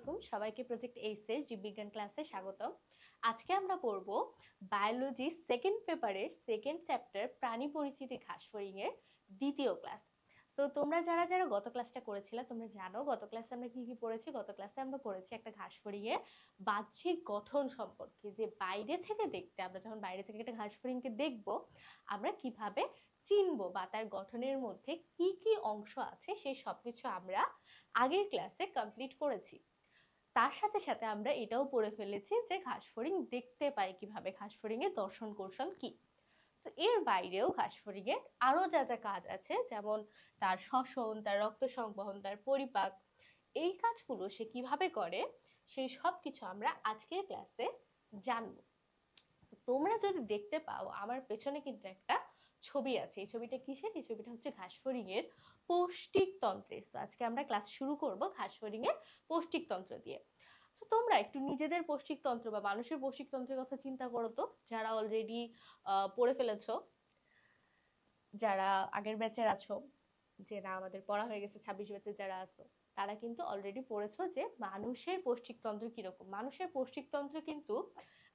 আলাইকুম, সবাইকে প্রজেক্ট এইস এর জীববিজ্ঞান ক্লাসে স্বাগতম। আজকে আমরা পড়ব বায়োলজি সেকেন্ড পেপারের সেকেন্ড চ্যাপ্টার প্রাণী পরিচিতি ঘাসফড়িং এর দ্বিতীয় ক্লাস। সো তোমরা যারা যারা গত ক্লাসটা করেছিলে তোমরা জানো গত ক্লাসে আমরা কি কি পড়েছি। গত ক্লাসে আমরা পড়েছি একটা ঘাসফড়িং এর বাহ্যিক গঠন সম্পর্কে, যে বাইরে থেকে দেখতে, আমরা যখন বাইরে থেকে একটা ঘাসফড়িংকে দেখব আমরা কিভাবে চিনবো বা তার গঠনের মধ্যে কি কি অংশ আছে সেই সবকিছু আমরা আগের ক্লাসে কমপ্লিট করেছি। তার সাথে সাথে আমরা এটাও পড়ে ফেলেছি যে ঘাসফড়িং দেখতে পাই কিভাবে, ঘাসফড়িং এর দর্শন কৌশল কি। সো এর বাইরেও ঘাসফড়িং এর আরো যা যা কাজ আছে, যেমন তার শ্বসন, তার রক্ত সংবহন, তার পরিপাক, এই কাজগুলো সে কিভাবে করে সেই সব কিছু আমরা আজকের ক্লাসে জানবো। তোমরা যদি দেখতে পাও আমার পেছনে কিন্তু একটা ছবি আছে। এই ছবিটা কিসের? এই ছবিটা হচ্ছে ঘাসফড়িং এর পৌষ্টিক তন্ত্রের। তো আজকে আমরা ক্লাস শুরু করব ঘাসফড়িং এর পৌষ্টিক তন্ত্র দিয়ে। তো তোমরা একটু নিজেদের পৌষ্টিক তন্ত্র বা মানুষের পৌষ্টিক তন্ত্রের কথা চিন্তা করো তো, যারা অলরেডি পড়ে ফেলেছো, যারা আগের ব্যাচের আছো, যে না আমাদের পড়া হয়ে গেছে 26 ব্যাচের যারা আছো, তারা কিন্তু অলরেডি পড়েছো যে মানুষের পৌষ্টিকতন্ত্র কিরকম। মানুষের পৌষ্টিকতন্ত্র কিন্তু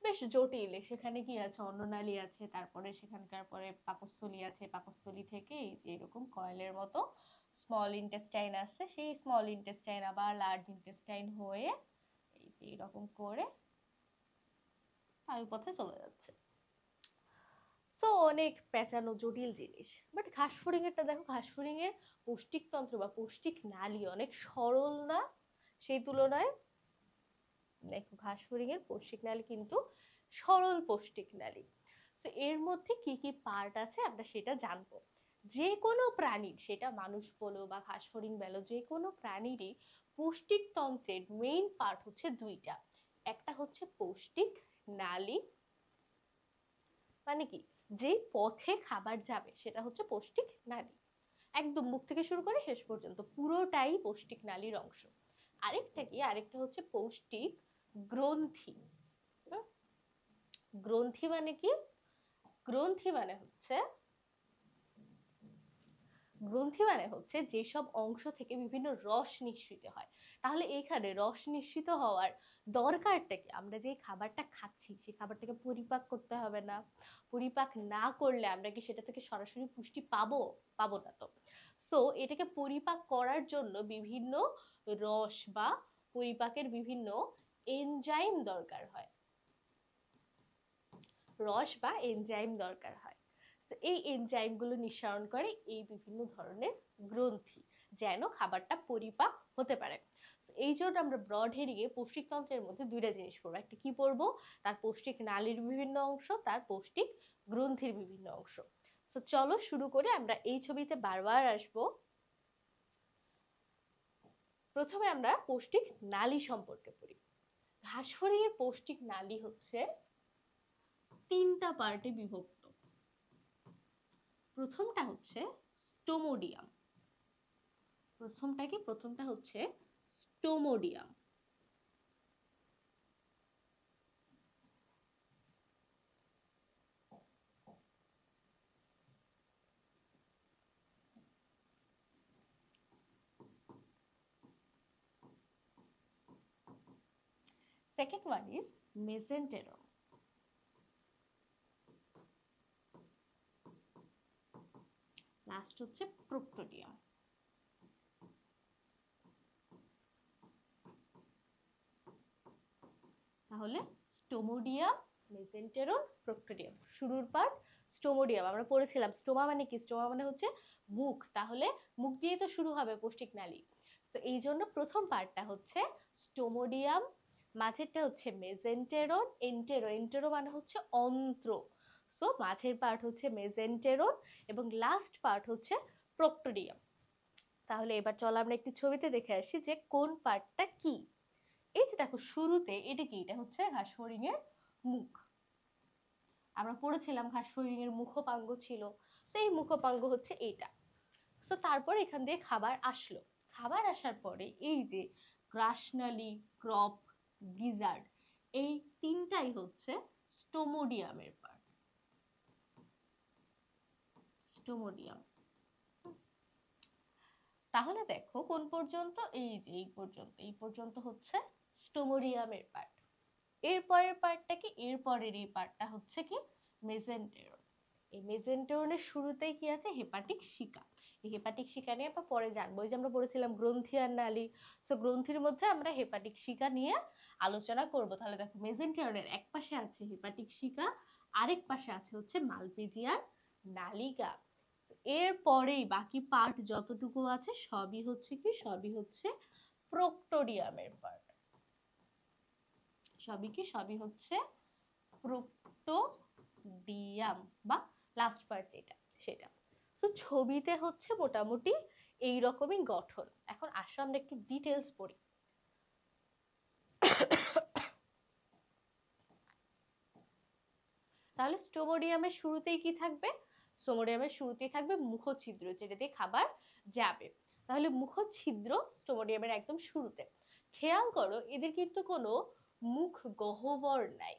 বেশ জটিল। সেখানে কি আছে? অন্ননালী আছে, তারপরে সেখানকার পরে পাকস্থলী আছে, পাকস্থলী থেকে এই যে এরকম কয়েলের মতো স্মল ইন্টেস্টাইন আসছে, সেই স্মল ইন্টেস্টাইন আবার লার্জ ইন্টেস্টাইন হয়ে এই যে এরকম করে বায়ুপথে চলে যাচ্ছে। সো অনেক পেঁচানো জটিল জিনিস। বাট ঘাসফড়িং এরটা দেখো, ঘাসফড়িং এর পৌষ্টিকতন্ত্র বা পৌষ্টিক নালী অনেক সরল না সেই তুলনায়? দেখো ঘাসফড়িং এর পৌষ্টিক নালী কিন্তু সরল পৌষ্টিক নালী। সো এর মধ্যে কি কি পার্ট আছে আমরা সেটা জানবো। যে কোনো প্রাণীর, সেটা মানুষ বলো বা ঘাসফড়িং বলো, যে কোনো প্রাণীরই পৌষ্টিক তন্ত্রের মেইন পার্ট হচ্ছে দুইটা। একটা হচ্ছে পৌষ্টিক নালী, মানে কি, যে পথে খাবার যাবে সেটা হচ্ছে পৌষ্টিক নালী। একদম মুখ থেকে শুরু করে শেষ পর্যন্ত পুরোটাই পৌষ্টিক নালীর অংশ। আরেকটা কি? আরেকটা হচ্ছে পৌষ্টিক গ্রন্থি। গ্রন্থি মানে কি? গ্রন্থি মানে হচ্ছে যেসব অংশ থেকে বিভিন্ন রস নিঃসৃত হয়। তাহলে এখানে রস নিঃসৃত হওয়ার দরকারটা কি? আমরা যে খাবারটা খাচ্ছি সেই খাবারটাকে পরিপাক করতে হবে না? পরিপাক না করলে আমরা কি সেটা থেকে সরাসরি পুষ্টি পাবো? পাবো না তো। সো এটাকে পরিপাক করার জন্য বিভিন্ন রস বা পরিপাকের বিভিন্ন এনজাইম দরকার হয়। রস বা এনজাইম দরকার হয়। এই এনজাইমগুলো নিঃসরণ করে এই বিভিন্ন ধরনের গ্রন্থি, যেন খাবারটা পরিপাক হতে পারে। এই জন্য আমরা ব্রড হেডিং এ পৌষ্টিকতন্ত্রের মধ্যে দুইটা জিনিস পড়বো। একটা কি পড়বো? তার পৌষ্টিক নালীর বিভিন্ন অংশ, তার পৌষ্টিক গ্রন্থির বিভিন্ন অংশ। সো চলো শুরু করে। আমরা এই ছবিতে বারবার আসবো। প্রথমে আমরা পৌষ্টিক নালী সম্পর্কে পড়ি। ঘাসফড়িং এর পৌষ্টিক নালী হচ্ছে তিনটা পার্টে বিভক্ত। প্রথমটা হচ্ছে স্টোমোডিয়াম। প্রথমটা হচ্ছে stomodeum. Second one is mesenteron. Last হচ্ছে প্রোক্টোডিয়াম। তাহলে স্টোমোডিয়াম, মেসেন্টেরম, প্রোক্টোডিয়াম। শুরুর পার্ট স্টোমোডিয়াম। আমরা পড়েছিলাম স্টোমা মানে কি? স্টোমা মানে হচ্ছে মুখ। তাহলে মুখ দিয়ে তো শুরু হবে পৌষ্টিক নালী। তো এই জন্য প্রথম পার্টটা হচ্ছে স্টোমোডিয়াম, মাঝেরটা হচ্ছে মেসেন্টেরন, এন্টেরো মানে হচ্ছে অন্ত্র। সো মাঝের পার্ট হচ্ছে মেসেন্টেরন এবং লাস্ট পার্ট হচ্ছে প্রোক্টোডিয়াম। তাহলে এবার চলো আমরা একটি ছবিতে দেখে আসি যে কোন পার্টটা কি। এই যে দেখো শুরুতে এটা কি? এটা হচ্ছে ঘাসফড়িং এর মুখ। আমরা পড়েছিলাম ঘাসফড়িং এর মুখপাঙ্গ ছিল। সেই মুখপাঙ্গ হচ্ছে এইটা। তো তারপর এখান দিয়ে খাবার আসলো। খাবার আসার পরে এই যে গ্রাসনালী, ক্রপ, গিজার্ড, এই তিনটাই হচ্ছে স্টোমোডিয়ামের পার্ট। স্টোমোডিয়াম। তাহলে দেখো কোন পর্যন্ত? এই যে এই পর্যন্ত হচ্ছে স্টোমোডিয়ামের পার্ট। এরপরের পার্টটা কি, এরপরের এই পার্টটা হচ্ছে কি মেসেন্টেরন। এই মেসেন্টেরনের শুরুতেই কি আছে, হেপাটিক শিকা। এই হেপাটিক শিকা নিয়ে আমরা পরে জানবো। ওই যে আমরা পড়েছিলাম গ্রন্থি আর নালী, সো গ্রন্থির মধ্যে আমরা হেপাটিক শিকা নিয়ে আলোচনা করব। তাহলে দেখো মেসেন্টেরনের এক পাশে আছে হেপাটিক শিকা, আরেক পাশে আছে হচ্ছে মালপিজিয়ান নালিকা। এরপরেই বাকি পার্ট যতটুকু আছে সবই হচ্ছে কি, সবই হচ্ছে প্রোক্টোডিয়ামের পার্ট। সবই হচ্ছে প্রোক্টোডিয়াম বা লাস্ট পার্ট যেটা সেটা। তো ছবিতে হচ্ছে মোটামুটি এই রকমই গঠন। এখন আসো আমরা একটু ডিটেলস পড়ি। তাহলে স্টোমোডিয়ামের শুরুতেই কি থাকবে, স্টোমোডিয়ামের শুরুতেই থাকবে মুখছিদ্র, যেটা দিয়ে খাবার যাবে। তাহলে মুখছিদ্র স্টোমোডিয়ামের একদম শুরুতে। খেয়াল করো এদের কিন্তু কোনো মুখ গহ্বর নাই।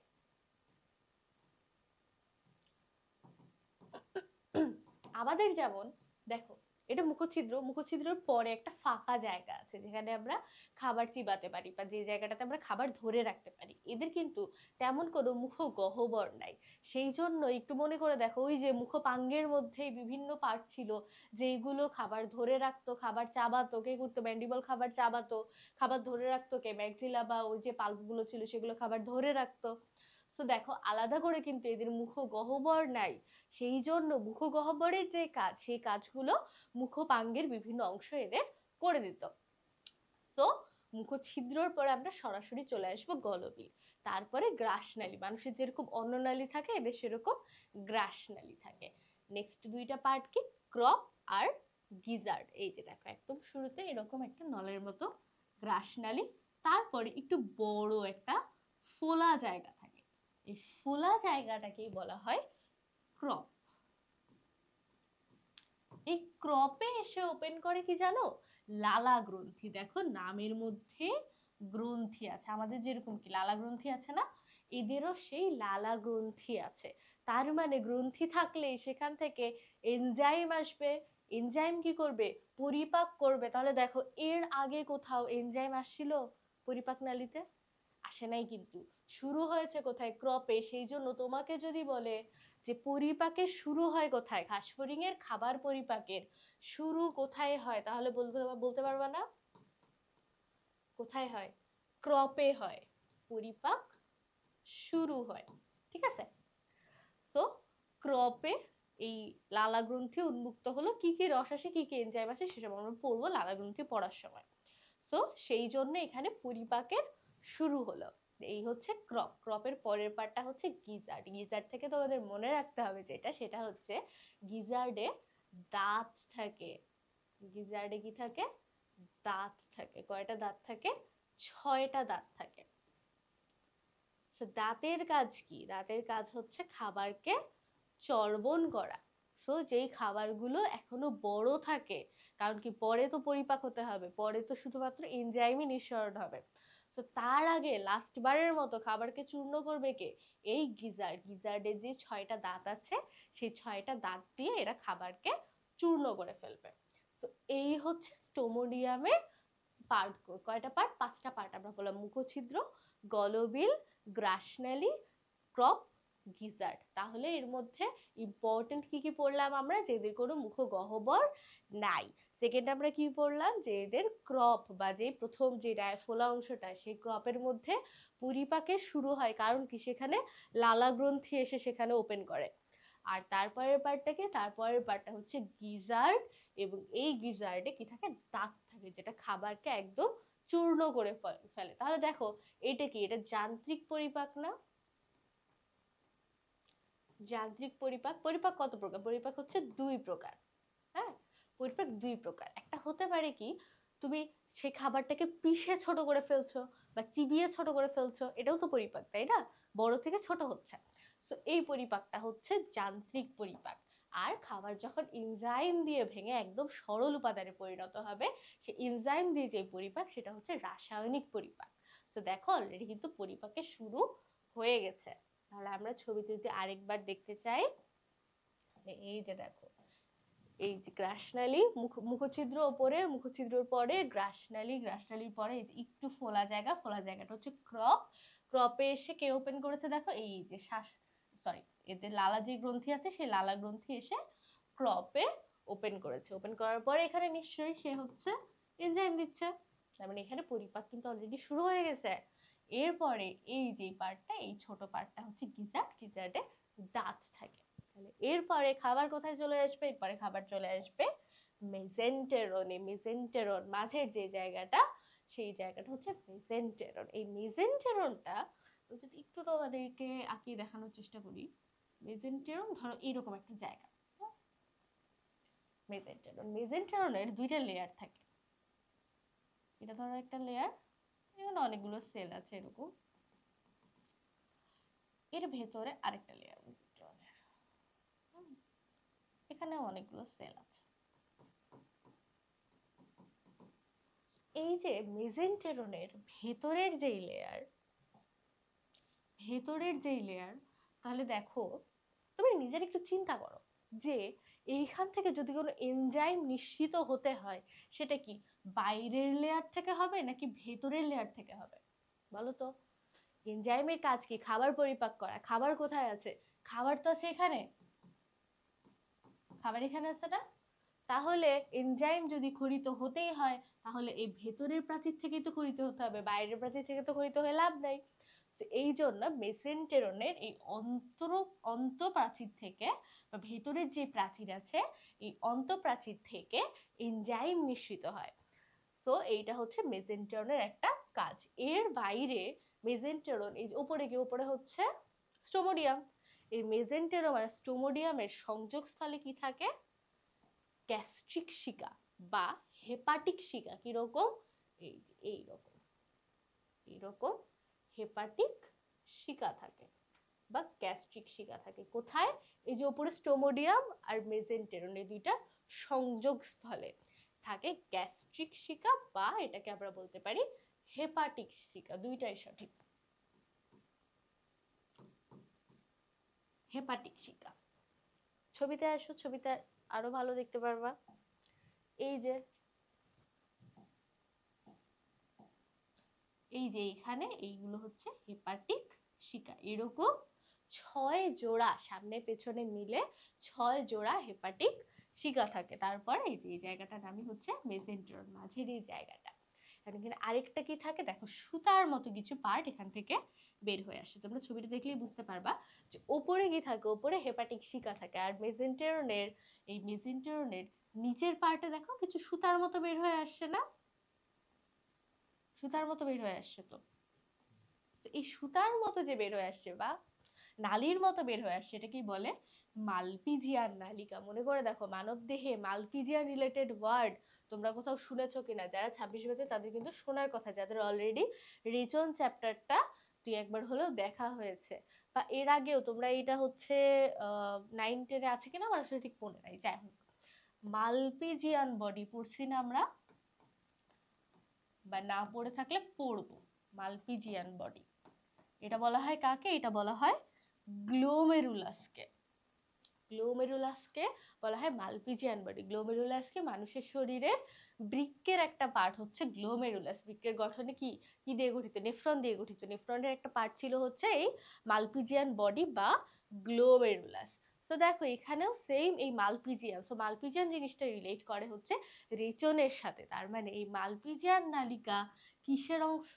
আমাদের যেমন দেখো এটা মুখছিদ্র, মুখছিদ্রের পরে একটা ফাঁকা জায়গা আছে যেখানে আমরা খাবার চিবাতে পারি বা যে জায়গাটাতে আমরা খাবার ধরে রাখতে পারি। এদের কিন্তু তেমন কোনো মুখ গহ্বর নাই। সেই জন্য একটু মনে করে দেখো, ওই যে মুখপাঙ্গের মধ্যে বিভিন্ন পার্ট ছিল যেগুলো খাবার ধরে রাখতো, খাবার চাবাতো। কে করতো, ম্যান্ডিবল খাবার চাবাতো, খাবার ধরে রাখতো কে, ম্যাক্সিলা বা ওই যে পাল্পগুলো ছিল সেগুলো খাবার ধরে রাখতো। সো দেখো আলাদা করে কিন্তু এদের মুখ গহ্বর নাই। সেই জন্য মুখ গহ্বরের যে কাজ, সেই কাজগুলো মুখপাঙ্গের বিভিন্ন অংশ এদের করে দিত। সো মুখছিদ্রর পরে আমরা সরাসরি চলে আসবো গলবিল, তারপরে গ্রাসনালী। মানুষের যেরকম অন্ননালী থাকে এদের সেরকম গ্রাসনালী থাকে। নেক্সট দুইটা পার্ট কি, ক্রপ আর গিজার্ড। এই যে দেখো একদম শুরুতে এরকম একটা নলের মতো গ্রাসনালী, তারপরে একটু বড় একটা ফোলা জায়গা থাকে। এই ফোলা জায়গাটাকেই বলা হয় ক্রপ। এই ক্রপে এসে ওপেন করে কি জানো, লালা গ্রন্থি। দেখো নামের মধ্যে গ্রন্থি আছে, আমাদের যেরকম কি লালা গ্রন্থি আছে না, এদেরও সেই লালা গ্রন্থি আছে। তার মানে গ্রন্থি থাকলে সেখান থেকে এনজাইম আসবে। এনজাইম কি করবে, পরিপাক করবে। তাহলে দেখো এর আগে কোথাও এনজাইম আসছিল পরিপাক নালীতে? আসে নাই কিন্তু। শুরু হয়েছে কোথায়, ক্রপে। সেই জন্য তোমাকে যদি বলে যে পরিপাকের শুরু হয় কোথায়, ঘাসফড়িং এর খাবার পরিপাকের শুরু কোথায় হয়, তাহলে বলতে পারবা না কোথায় হয়, ক্রপে হয় পরিপাক শুরু হয়। ঠিক আছে, তো ক্রপে এই লালা গ্রন্থি উন্মুক্ত হলো। কি কি রস আসে, কি কি এনজাইম আসে সেসব আমরা পড়বো লালা গ্রন্থি পড়ার সময়। সো সেই জন্য এখানে পরিপাকের শুরু হলো। এই হচ্ছে ক্রপ। ক্রপের পরের পার্টটা হচ্ছে গিজার্ড। গিজার্ড থেকে তোমাদের মনে রাখতে হবে যেটা, সেটা হচ্ছে গিজার্ডে দাঁত থাকে। গিজার্ডে কি থাকে, দাঁত থাকে। কয়টা দাঁত থাকে, 6টা দাঁত থাকে। দাঁতের কাজ কি, দাঁতের কাজ হচ্ছে খাবারকে চর্বণ করা। সো যেই খাবারগুলো এখনো বড় থাকে, কারণ কি পরে তো পরিপাক হতে হবে, পরে তো শুধুমাত্র এনজাইমই নিঃসরণ হবে। সো তার আগে লাস্ট বারের মতো খাবারকে চূর্ণ করবে কে, এই গিজার্ড। গিজার্ডের যে 6টা দাঁত আছে, সেই 6টা দাঁত দিয়ে এরা খাবারকে চূর্ণ করে ফেলবে। সো এই হচ্ছে স্টোমোডিয়ামের পার্ট। কয়টা পার্ট, 5টা পার্ট আমরা বললাম, মুখছিদ্র, গলবিল, গ্রাসনালী, ক্রপ, গিজার্ড। তাহলে এর মধ্যে ইম্পর্টেন্ট কি কি পড়লাম আমরা, যে এদের কোনো মুখ গহ্বর নাই। সেকেন্ড আমরা কি পড়লাম, যে এদের ক্রপ বা যে প্রথম যে ডায়াফোলা অংশটা, সেই ক্রপের মধ্যে পরিপাকের শুরু হয়, কারণ কি সেখানে লালা গ্রন্থি এসে সেখানে ওপেন করে। আর তারপরের পার্টটাকে, তারপরের পার্টটা হচ্ছে গিজার্ড, এবং এই গিজার্ডে কি থাকে, দাঁত থাকে, যেটা খাবারকে একদম চূর্ণ করে ফেলে। তাহলে দেখো এটা কি, এটা যান্ত্রিক পরিপাক না? যান্ত্রিক পরিপাক। পরিপাক কত প্রকার, পরিপাক হচ্ছে 2 প্রকার। হ্যাঁ, পরিপাক 2 প্রকার। একটা হতে পারে কি, তুমি সেই খাবারটাকে পিষে ছোট করে ফেলছো বা চিবিয়ে ছোট করে ফেলছো, এটাও তো পরিপাক, তাই না? বড় থেকে ছোট হচ্ছে। সো এই পরিপাকটা হচ্ছে যান্ত্রিক পরিপাক। আর খাবার যখন এনজাইম দিয়ে ভেঙে একদম সরল উপাদানে পরিণত হবে, সেই এনজাইম দিয়ে যে পরিপাক, সেটা হচ্ছে রাসায়নিক পরিপাক। সো দেখো অলরেডি কিন্তু পরিপাকের শুরু হয়ে গেছে। তাহলে আমরা ছবিতে যদি আরেকবার দেখতে চাই, এই যে দেখো এই যে গ্রাসনালী, মুখছিদ্র ওপরে, মুখছিদ্রর পরে গ্রাসনালী, গ্রাসনালীর পরে এই যে একটু ফোলা জায়গা, ফোলা জায়গাটা হচ্ছে ক্রপ। ক্রপে এসে কে ওপেন করেছে দেখো, এই যে শ্বাস, সরি, এতে লালা যে গ্রন্থি আছে সেই লালা গ্রন্থি এসে ক্রপে ওপেন করেছে। ওপেন করার পরে এখানে নিশ্চয়ই সে হচ্ছে এনজাইম দিচ্ছে, তার মানে এখানে পরিপাক কিন্তু অলরেডি শুরু হয়ে গেছে। এরপরে এই যে পার্টটা, এই ছোট পার্টটা হচ্ছে গিজার্ড, গিজার্ডে দাঁত থাকে। তাহলে এরপরে খাবার কোথায় চলে আসবে? এরপরে খাবার চলে আসবে মেসেন্টেরনে। মেসেন্টেরন মাঝের যে জায়গাটা, সেই জায়গাটা হচ্ছে মেসেন্টেরন। এই মেসেন্টেরনটা যদি একটু তোমাদেরকে আঁকিয়ে দেখানোর চেষ্টা করি, মেসেন্টেরন ধরো এইরকম একটা জায়গা। মেসেন্টেরন, মেসেন্টেরনের দুইটা লেয়ার থাকে। এটা ধরো একটা লেয়ার, এখানে অনেকগুলো সেল আছে এরকম, এর ভেতরে আরেকটা লেয়ার মেসেন্টেরনের, এখানে অনেকগুলো সেল আছে। এই যে মেসেন্টেরনের ভেতরের যেই লেয়ার, ভেতরের যেই লেয়ার, তাহলে দেখো তুমি নিজের একটু চিন্তা করো যে এইখান থেকে যদি কোনো এনজাইম নিঃসৃত হতে হয়, সেটা কি বাইরের লেয়ার থেকে হবে নাকি ভেতরের লেয়ার থেকে হবে? বলো তো। এনজাইমের কাজ কি? খাবার পরিপাক করা। খাবার কোথায় আছে? খাবার তো আছে এখানে, খাবার এখানে আছে না? তাহলে এনজাইম যদি খরিত হতেই হয়, তাহলে এই ভেতরের প্রাচীর থেকেই তো খরিত হতে হবে, বাইরের প্রাচীর থেকে তো খরিত হয়ে লাভ নাই। এই জন্য মেসেন্টেরনের এই অন্তঃপ্রাচীর থেকে, বা ভেতরের যে প্রাচীর আছে এই অন্তঃপ্রাচীর থেকে এনজাইম নিঃসৃত হয়। সো এইটা হচ্ছে মেসেন্টেরনের একটা কাজ। এর বাইরে মেসেন্টেরন, এই যে উপরে কি, উপরে হচ্ছে স্টোমোডিয়াম। এই মেসেন্টেরন আর স্টোমোডিয়ামের সংযোগস্থলে কি থাকে? গ্যাস্ট্রিক শিকা বা হেপাটিক শিকা। কিরকম? এই যে এইরকম, এইরকম হেপাটিক শিকা থাকে বা গ্যাস্ট্রিক শিকা থাকে। কোথায়? এই যে উপরে স্টোমোডিয়াম আর মেসেন্টেরন, এই দুইটা সংযোগস্থলে থাকে গ্যাস্ট্রিক শিকা, বা এটাকে আমরা বলতে পারি হেপাটিক শিকা। দুইটাই সঠিক, হেপাটিক শিকা। ছবিতে আসো, ছবিতে আরো ভালো দেখতে পারবা। এই যে এখানে এইগুলো হচ্ছে হেপাটিক শিকা। এরকম 6 জোড়া, সামনে পেছনে মিলে 6 জোড়া হেপাটিক শিকা থাকে। তারপর এই যে এই জায়গাটার নামই হচ্ছে মেসেন্টেরন, মাঝের এই জায়গাটা। এখানে আরেকটা কি থাকে দেখো, সুতার মতো কিছু পার্ট এখান থেকে বের হয়ে আসে। তোমরা ছবিটা দেখলেই বুঝতে পারবা যে ওপরে কি থাকে, ওপরে হেপাটিক শিকা থাকে। আর মেসেন্টেরনের, এই মেসেন্টেরনের নিচের পার্টে দেখো কিছু সুতার মতো বের হয়ে আসছে না? সুতার মতো বের হয়ে আসছে। তো এই সুতার মতো যে বের হয়ে আসছে বা নালীর মতো বের হয়ে আসছে, এটা কি বলে? মালপিজিয়ান নালিকা। মনে করে দেখো, মানব দেহে মালপিজিয়ান রিলেটেড ওয়ার্ড তোমরা কোথাও শুনেছো কিনা? যারা 26 ব্যাচে তাদের কিন্তু শোনার কথা, যাদের অলরেডি রেচন চ্যাপ্টারটা দুই একবার হলেও দেখা হয়েছে, বা এর আগেও তোমরা এটা হচ্ছে 9-10 আছে কিনা আমার আসলে ঠিক মনে নাই। যাই হোক, মালপিজিয়ান বডি পড়ছি না আমরা, বা না পড়ে থাকলে পড়বো। মালপিজিয়ান বডি, এটা বলা হয় কাকে? এটা বলা হয় গ্লোমেরুলাসকে। গ্লোমেরুলাসকে বলা হয় মালপিজিয়ান বডি। গ্লোমেরুলাসকে মানুষের শরীরের বৃক্কের একটা পার্ট হচ্ছে গ্লোমেরুলাস। বৃক্কের গঠনে কি কি দিয়ে গঠিত? নেফ্রন দিয়ে গঠিত। নেফ্রনের একটা পার্ট ছিল হচ্ছে এই মালপিজিয়ান বডি বা গ্লোমেরুলাস। তো দেখো এখানেও সেম এই মালপিজিয়ান, সো মালপিজিয়ান জিনিসটা রিলেট করে হচ্ছে রেচনের সাথে। তার মানে এই মালপিজিয়ান নালিকা কিসের অংশ?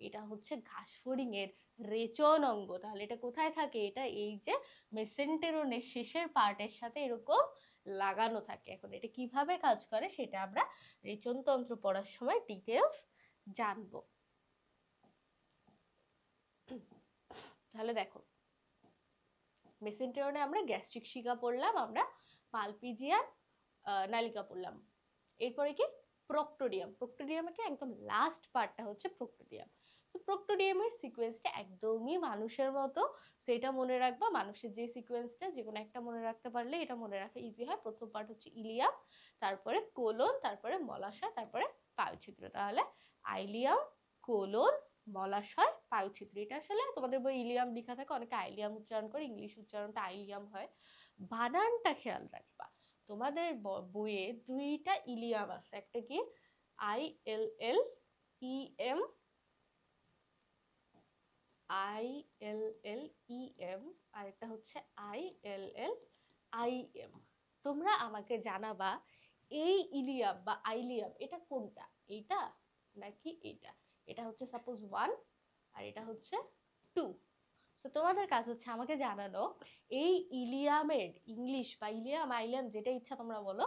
এটা হচ্ছে ঘাসফড়িং এর রেচন অঙ্গ। তাহলে এটা কোথায় থাকে? এটা এই যে মেসেন্টেরনের শেষের পার্টের সাথে এরকম লাগানো থাকে। এখন এটা কিভাবে কাজ করে সেটা আমরা রেচনতন্ত্র পড়ার সময় ডিটেলস জানবো। তাহলে দেখো, মেসেন্টেরনে আমরা গ্যাস্ট্রিক শিকা পড়লাম, আমরা মালপিজিয়ান নালিকা পড়লাম। এরপরে কি? প্রক্টোডিয়াম। প্রক্টোডিয়ামকে একদম লাস্ট পার্টটা হচ্ছে প্রক্টোডিয়াম। সো প্রক্টোডিয়ামের সিকোয়েন্সটা একদমই মানুষের মতো, সেটা মনে রাখবা। মানুষের যে সিকোয়েন্সটা, যে কোনো একটা মনে রাখতে পারলে এটা মনে রাখা ইজি হয়। প্রথম পার্ট হচ্ছে ইলিয়াম, তারপরে কোলন, তারপরে মলাশয়, তারপরে পায়ুছিদ্র। তাহলে আইলিয়াম, কোলন, মলাশয়, পায়ুছিদ্র। এটা আসলে তোমাদের বই ইলিয়াম লেখা থাকে, অনেকে আইলিয়াম উচ্চারণ করে, ইংলিশ উচ্চারণটা আইলিয়াম হয়। বানানটা খেয়াল রাখবা, তোমাদের বইয়ে দুইটা ইলিয়াম আছে, একটা কি ILLEM, ILLEM, আর একটা হচ্ছে ILLIM। তোমরা আমাকে জানাবা এই ইলিয়াম বা আইলিয়াম এটা কোনটা, এইটা নাকি এইটা। এটা হচ্ছে সাপোজ 1 আর এটা হচ্ছে 2। সো তোমাদের কাজ হচ্ছে আমাকে জানানো এই ইলিয়ামের ইংলিশ বা ইলিয়াম আইলিয়াম যেটা ইচ্ছা তোমরা বলো,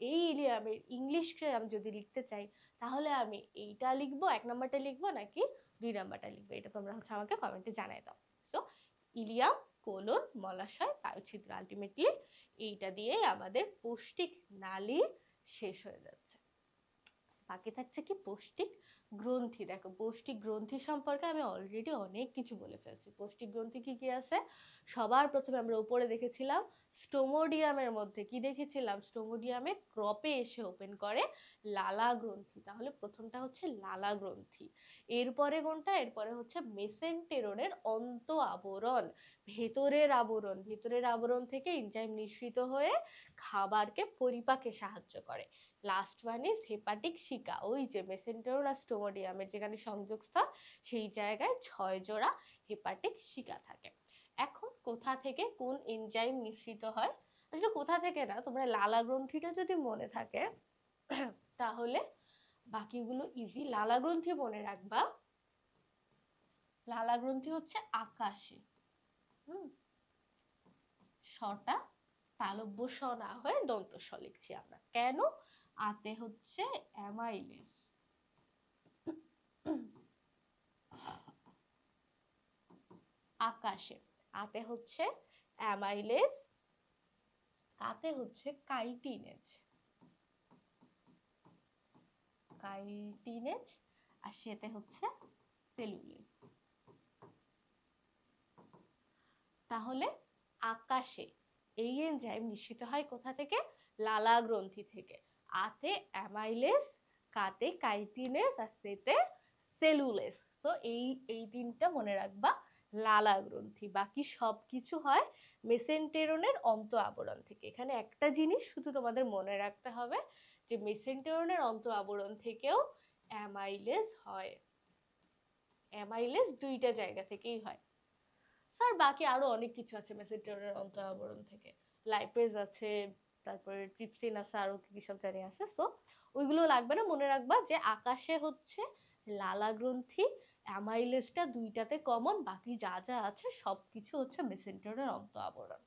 এই ইলিয়ামের ইংলিশকে আমি যদি লিখতে চাই তাহলে আমি এইটা লিখবো, 1 নাম্বারটা লিখবো নাকি 2 নাম্বারটা লিখবো, এটা তোমরা হচ্ছে আমাকে কমেন্টে জানাই দাও। সো ইলিয়াম কোলন মলাশয় পায়ুছিদ্র, আলটিমেটলি এইটা দিয়ে আমাদের পৌষ্টিক নালী শেষ হয়ে যাচ্ছে। বাকি থাকছে কি পৌষ্টিক গ্রন্থি। দেখো পৌষ্টিক গ্রন্থি সম্পর্কে আমি অলরেডি অনেক কিছু বলে ফেলছি। পৌষ্টিক গ্রন্থি কি কি আছে, সবার প্রথমে আমরা উপরে দেখেছিলাম স্টোমোডিয়ামের মধ্যে কি দেখেছিলাম, স্টোমোডিয়ামে ক্রপে এসে ওপেন করে লালা গ্রন্থি। তাহলে প্রথমটা হচ্ছে লালা গ্রন্থি। এরপরে কোনটা, এরপরে হচ্ছে মেসেন্টেরনের অন্ত আবরণ, ভেতরের আবরণ। ভেতরের আবরণ থেকে এনজাইম নিঃসৃত হয়ে খাবারকে পরিপাকে সাহায্য করে। লাস্ট ওয়ান ইজ হেপাটিক শিকা, ওই যে মেসেন্টেরন আর স্টোমোডিয়ামের যেখানে সংযোগস্থল সেই জায়গায় 6 জোড়া হেপাটিক শিকা থাকে। এখন কোথা থেকে কোন এনজাইম নিঃসৃত হয়, আসলে কোথা থেকে না, তোমরা লালা গ্রন্থিটা যদি মনে থাকে তাহলে বাকিগুলো ইজি। লালা গ্রন্থি মনে রাখবা, লালা গ্রন্থি হচ্ছে আকাশে, শটা তালব্য স না হয়ে দন্ত স লিখছি আমরা কেন, আতে হচ্ছে অ্যামাইলেজ, আকাশে। আতে হচ্ছে অ্যামাইলেজ, কাতে হচ্ছে কাইটিনেজ, কাইটিনেজ, আর সেতে হচ্ছে সেলুলেজ। তাহলে আকাশে এই এনজাইম নিঃসৃত হয় কোথা থেকে, লালা গ্রন্থি থেকে। আতে অ্যামাইলেজ, কাতে কাইটিনেজ, আর সেতে সেলুলেজ। সো এই তিনটা মনে রাখবা লালা গ্রন্থি। বাকি সব কিছু হয় মেসেন্টেরনের অন্ত আবরণ থেকে। এখানে একটা জিনিস শুধু তোমাদের মনে রাখতে হবে যে মেসেন্টেরনের অন্ত আবরণ থেকেও অ্যামাইলেজ হয়। অ্যামাইলেজ দুইটা জায়গা থেকেই হয়। স্যার বাকি আরো অনেক কিছু আছে মেসেন্টেরনের অন্ত আবরণ থেকে, লাইপেজ আছে, তারপরে ট্রিপসিন আছে, আরো কি সব জানি আছে। সো ওইগুলো লাগবে না, মনে রাখবা যে আকাশে হচ্ছে লালা গ্রন্থি, অ্যামাইলেজটা দুইটাতে কমন, বাকি যা যা আছে সবকিছু হচ্ছে মেসেন্টেরনের অন্ত আবরণ।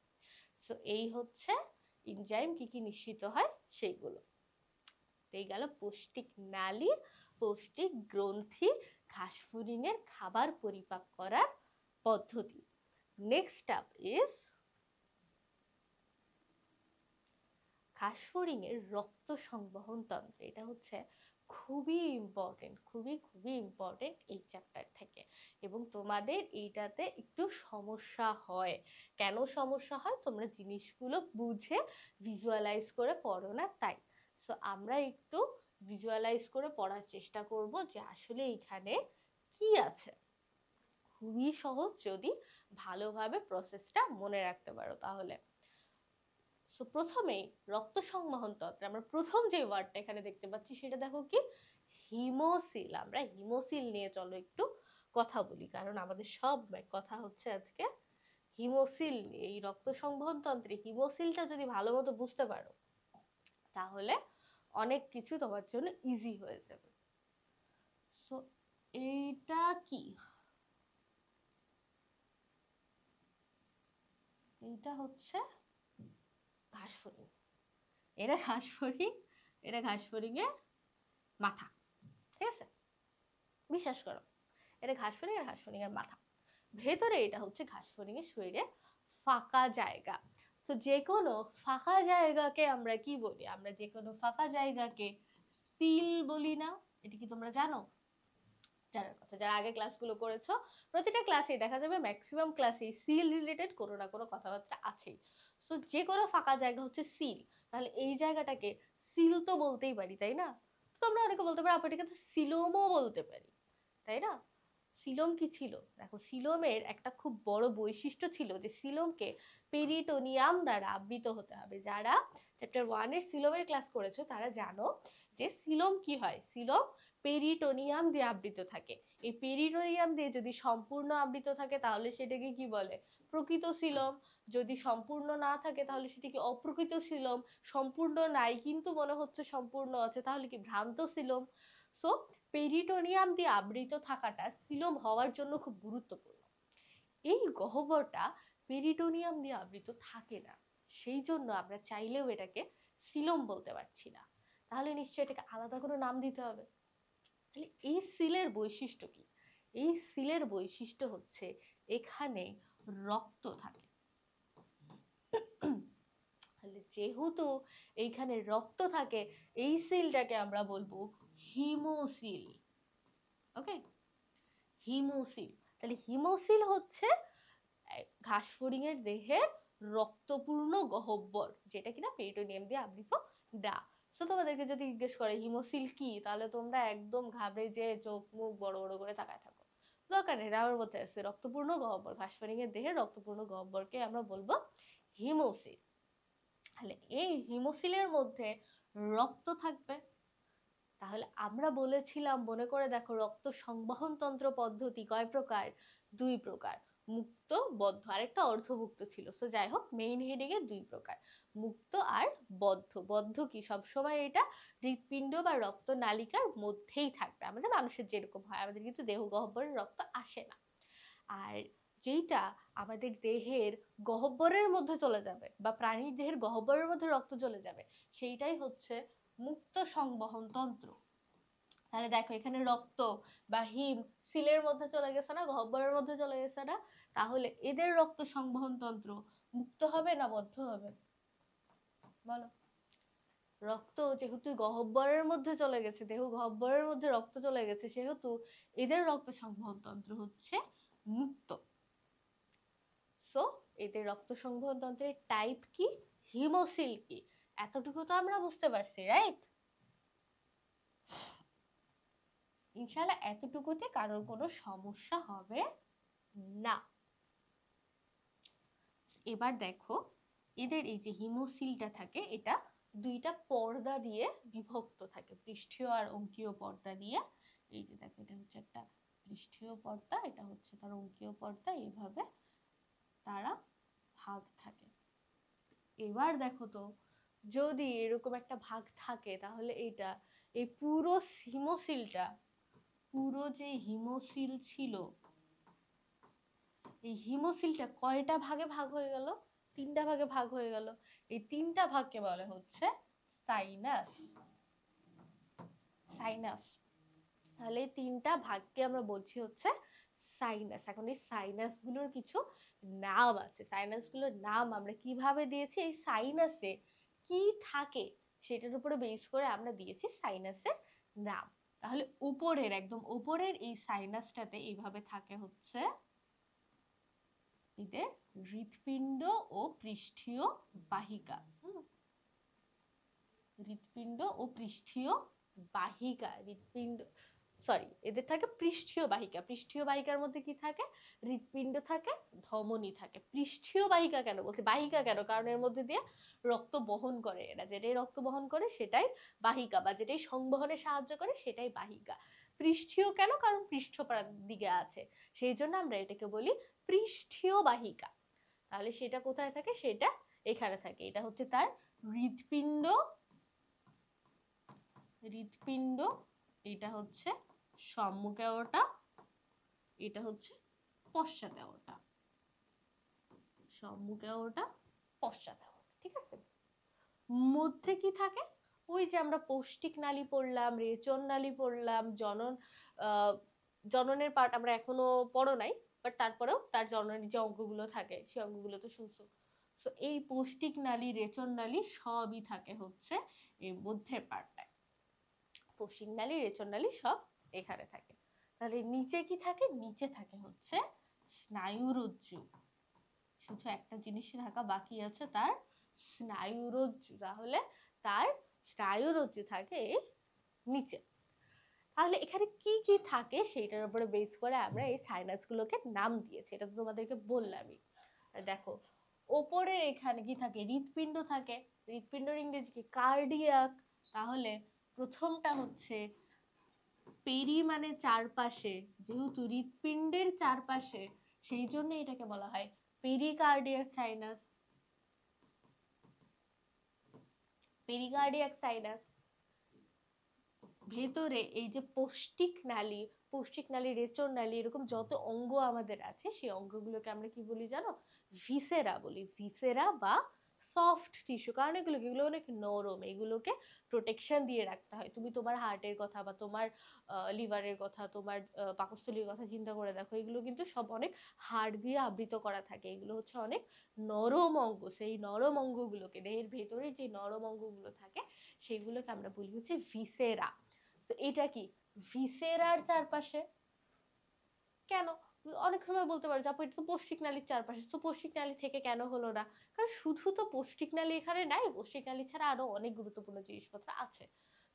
সো এই হচ্ছে এনজাইম কি কি নিঃসৃত হয় সেইগুলো। এই গেল পৌষ্টিক নালী, পৌষ্টিক গ্রন্থি, ঘাসফড়িং এর খাবার পরিপাক করার পদ্ধতি। নেক্সট আপ ইজ ঘাসফড়িং এর রক্ত সংবহন তন্ত্র। এটা হচ্ছে খুবই ইম্পর্টেন্ট, খুবই ইম্পর্টেন্ট এই চ্যাপ্টার থেকে। এবং তোমাদের এইটাতে একটু সমস্যা হয়। কেন সমস্যা হয়, তোমরা জিনিসগুলো বুঝে ভিজুয়ালাইজ করে পড়ো না তাই। সো আমরা একটু ভিজুয়ালাইজ করে পড়ার চেষ্টা করব যে আসলে এইখানে কি আছে। খুবই সহজ যদি ভালোভাবে প্রসেসটা মনে রাখতে পারো তাহলে। সো প্রথমেই রক্ত সংবহন তন্ত্রে আমরা প্রথম যে ওয়ার্ডটা এখানে দেখতে পাচ্ছি সেটা দেখো কি, হিমোসিল। আমরা হিমোসিল নিয়ে চলো একটু কথা বলি, কারণ আমাদের সব কথা হচ্ছে আজকে হিমোসিল নিয়ে। এই রক্ত সংবহন তন্ত্রে হিমোসিলটা যদি ভালো মতো বুঝতে পারো তাহলে অনেক কিছু তোমার জন্য ইজি হয়ে যাবে। সো এইটা কি, এইটা হচ্ছে ঘাসফড়িং। এটা ঘাসফড়িং, এটা ঘাসফড়িং এর মাথা, ঠিক আছে, বিশ্বাস করো এটা ঘাসফড়িং এর, ঘাসফড়িং এর মাথা। ভেতরে এটা হচ্ছে ঘাসফড়িং এর শরীরে ফাঁকা জায়গা। সো যে কোনো ফাঁকা জায়গাকে আমরা কি বলি, আমরা যে কোনো ফাঁকা জায়গাকে সিল বলি না? এটা কি তোমরা জানো? জানার কথা, যারা আগে ক্লাসগুলো করেছো, প্রতিটা ক্লাসে দেখা যাবে ম্যাক্সিমাম ক্লাসে সিল রিলেটেড কোনো না কোনো কথাবার্তা আছেই। সো যে কোনো ফাঁকা জায়গা হচ্ছে সিল। তাহলে এই জায়গাটাকে সিল তো বলতেই পারি, তাই না? তোমরা অনেকে বলতে পারো আপু এটাকে তো সিলোমও বলতে পারি, তাই না? সিলোম কি ছিল, দেখো সিলোমের একটা খুব বড় বৈশিষ্ট্য ছিল যে সিলোমকে পেরিটোনিয়াম দ্বারা আবৃত হতে হবে। যারা চ্যাপ্টার 1 এর সিলোমের ক্লাস করেছো তারা জানো যে সিলোম কি হয়। সিলোম পেরিটোনিয়াম দিয়ে আবৃত থাকে। এই পেরিটোনিয়াম দিয়ে যদি সম্পূর্ণ আবৃত থাকে তাহলে সেটাকে কি বলে, প্রকৃত সিলোম। যদি সম্পূর্ণ না থাকে তাহলে সেটা কি অপ্রকৃত সিলোম। সম্পূর্ণ নাই কিন্তু মনে হচ্ছে সম্পূর্ণ আছে তাহলে কি ভ্রান্ত সিলোম। সো পেরিটোনিয়াম দিয়ে আবৃত থাকাটা সিলোম হওয়ার জন্য খুব গুরুত্বপূর্ণ। এই গহ্বরটা পেরিটোনিয়াম দিয়ে আবৃত থাকে না, সেই জন্য আমরা চাইলেও এটাকে সিলোম বলতে পারছি না। তাহলে নিশ্চয়ই এটাকে আলাদা কোনো নাম দিতে হবে। তাহলে এই সিলের বৈশিষ্ট্য কি? এই সিলের বৈশিষ্ট্য হচ্ছে এখানে রক্ত থাকে। তাহলে যেহেতু এইখানে রক্ত থাকে এই সিলটাকে আমরা বলবো হিমোসিল। ওকে, হিমোসিল। তাহলে হিমোসিল হচ্ছে ঘাসফড়িং এর দেহের রক্তপূর্ণ গহ্বর, যেটা কিনা পেরিটোনিয়াম দিয়ে আবৃত না। সো তোমাদেরকে যদি জিজ্ঞেস করে হিমোসিল কি, তাহলে তোমরা একদম ঘাবড়ে যে চোখ মুখ বড় বড় করে তাকায় থাকো, দরকার নেই। আমার মধ্যে আছে রক্তপূর্ণ গহ্বর, ঘাসফড়িং এর দেহের রক্তপূর্ণ গহ্বরকে আমরা বলবো হিমোসিল। তাহলে এই হিমোসিলের মধ্যে রক্ত থাকবে। তাহলে আমরা বলেছিলাম, মনে করে দেখো, রক্ত সংবহন তন্ত্র পদ্ধতি কয় প্রকার? 2 প্রকার, মুক্ত বদ্ধ, আরেকটা অর্ধভুক্ত ছিল। সো যাই হোক, মেইন হেডিং এ 2 প্রকার, মুক্ত আর বদ্ধ। বদ্ধ কি, সবসময় এটা হৃৎপিণ্ড বা রক্ত নালিকার মধ্যেই থাকবে, আমাদের মানুষের যেরকম হয়, আমাদের কিন্তু দেহ গহ্বরের রক্ত আসে না। আর যেইটা আমাদের দেহের গহ্বরের মধ্যে চলে যাবে বা প্রাণীর দেহের গহ্বরের মধ্যে রক্ত চলে যাবে, সেইটাই হচ্ছে মুক্ত সংবহন তন্ত্র। তাহলে দেখো এখানে রক্ত বা হিম সিলের মধ্যে চলে গেছে না, গহ্বরের মধ্যে চলে গেছে না, তাহলে এদের রক্ত সংবহন তন্ত্র মুক্ত হবে না বদ্ধ হবে? বলো। রক্ত যেহেতু গহ্বরের মধ্যে চলে গেছে, দেহ গহ্বরের মধ্যে রক্ত চলে গেছে, সেহেতু এদের রক্ত সংবহন তন্ত্র হচ্ছে মুক্ত। সো এদের রক্ত সংবহন তন্ত্রের টাইপ কি, হিমোসিল কি, এতটুকু তো আমরা বুঝতে পারছি, রাইট? ইনশাআল্লাহ এতটুকুতে কারোর কোনো সমস্যা হবে না। এবার দেখো এদের এই যে হিমোসিলটা থাকে, এটা 2টা পর্দা দিয়ে বিভক্ত থাকে, পৃষ্ঠীয় আর অঙ্কীয় পর্দা দিয়ে। এই যে দেখো, এটা হচ্ছে একটা পৃষ্ঠীয় পর্দা, এটা হচ্ছে তার অঙ্কীয় পর্দা, এইভাবে তারা ভাগ থাকে। এবার দেখো তো, যদি এরকম একটা ভাগ থাকে তাহলে এটা, এই পুরো হিমোসিলটা, পুরো যে হিমোসিল ছিল, এই হিমোসিলটা কয়টা ভাগে ভাগ হয়ে গেল? 3টা ভাগে ভাগ হয়ে গেল। এই 3টা ভাগকে বলে হচ্ছে সাইনাস। সাইনাস। তাহলে এই 3টা ভাগকে আমরা বলছি হচ্ছে সাইনাস। এখন এই সাইনাস গুলোর কিছু নাম আছে। সাইনাস গুলোর নাম আমরা কিভাবে দিয়েছি, এই সাইনাসে কি থাকে সেটার উপরে বেস করে আমরা দিয়েছি সাইনাসের নাম। তাহলে উপরের, একদম উপরের এই সাইনাসটাতে এইভাবে থাকে হচ্ছে এদের হৃৎপিণ্ড ও পৃষ্ঠীয় বাহিকা। হৃৎপিণ্ড ও পৃষ্ঠীয় বাহিকা, হৃৎপিণ্ড, সরি, এদের থাকে পৃষ্ঠীয় বাহিকা। পৃষ্ঠীয় বাহিকার মধ্যে কি থাকে? হৃৎপিণ্ড থাকে, ধমনী থাকে। পৃষ্ঠীয় বাহিকা কেন বলছে, বাহিকা কেন? কারণ এর মধ্যে দিয়ে রক্ত বহন করে এরা, যেটাই রক্ত বহন করে সেটাই বাহিকা, বা যেটাই সংবহনে সাহায্য করে সেটাই বাহিকা। পৃষ্ঠীয় কেন? কারণ পৃষ্ঠপ্রাণ দিকে আছে, সেই জন্য আমরা এটাকে বলি পৃষ্ঠীয় বাহিকা। তাহলে সেটা কোথায় থাকে? সেটা এখানে থাকে। এটা হচ্ছে তার হৃৎপিণ্ড, হৃৎপিণ্ড, এটা হচ্ছে সম্মুখ aorta, এটা হচ্ছে পশ্চাৎ aorta। সম্মুখ aorta, পশ্চাৎ aorta, ঠিক আছে? মধ্যে কি থাকে? ওই যে আমরা পৌষ্টিক নালী পড়লাম, রেচন নালী পড়লাম, জননের পার্ট আমরা এখনো পড়ো নাই, বাট তারপরেও তার জননের যে অঙ্গগুলো থাকে সেই অঙ্গগুলো তো শুনছো। সো এই পৌষ্টিক নালী, রেচন নালী সবই থাকে হচ্ছে এই মধ্যের পার্টটায়। পৌষ্টিক নালী, রেচন নালী সব এখানে থাকে। তাহলে নিচে কি থাকে? নিচে থাকে হচ্ছে স্নায়ুরজ্জু। শুধু একটা জিনিস থাকা বাকি আছে, তার স্নায়ুরজ্জু। তাহলে তার স্নায়ুরজ্জু থাকে নিচে। তাহলে এখানে কি কি থাকে সেইটার উপরে বেস করে আমরা এই সাইনাস গুলোকে নাম দিয়েছি, এটা তো তোমাদেরকে বললামই। দেখো ওপরে এখানে কি থাকে? হৃৎপিণ্ড থাকে, হৃৎপিণ্ডের ইংরেজি কি? কার্ডিয়াক। তাহলে প্রথমটা হচ্ছে পেরি মানে চারপাশে, যেহেতু হৃৎপিণ্ডের চারপাশে সেই জন্য এটাকে বলা হয় পেরিকার্ডিয়াক সাইনাস। পেরিকার্ডিয়াক সাইনাস। ভেতরে এই যে পৌষ্টিক নালী, রেচন নালী, এরকম যত অঙ্গ আমাদের আছে সেই অঙ্গগুলোকে আমরা কি বলি জানো? ভিসেরা বলি। ভিসেরা বা সফট টিস্যু, কারণ এগুলো অনেক নরম, এগুলোকে প্রোটেকশন দিয়ে রাখতে হয়। তুমি তোমার হার্টের কথা বা তোমার লিভারের কথা, তোমার পাকস্থলীর কথা চিন্তা করে দেখো, এগুলো কিন্তু সব অনেক হাড় দিয়ে আবৃত করা থাকে। এগুলো হচ্ছে অনেক নরম অঙ্গ। সেই নরম অঙ্গগুলোকে, দেহের ভেতরে যে নরম অঙ্গগুলো থাকে সেগুলোকে আমরা বলি হচ্ছে ভিসেরা। তো এটা কি? ভিসেরার চারপাশে। কেন? অনেক সময় বলতে পারো যে আপু এটা তো পৌষ্টিক নালীর চারপাশে, তো পৌষ্টিক নালী থেকে কেন হলো না? কারণ শুধু তো পৌষ্টিক নালী এখানে নাই, পৌষ্টিক নালী ছাড়া আরো অনেক গুরুত্বপূর্ণ জিনিসপত্র আছে।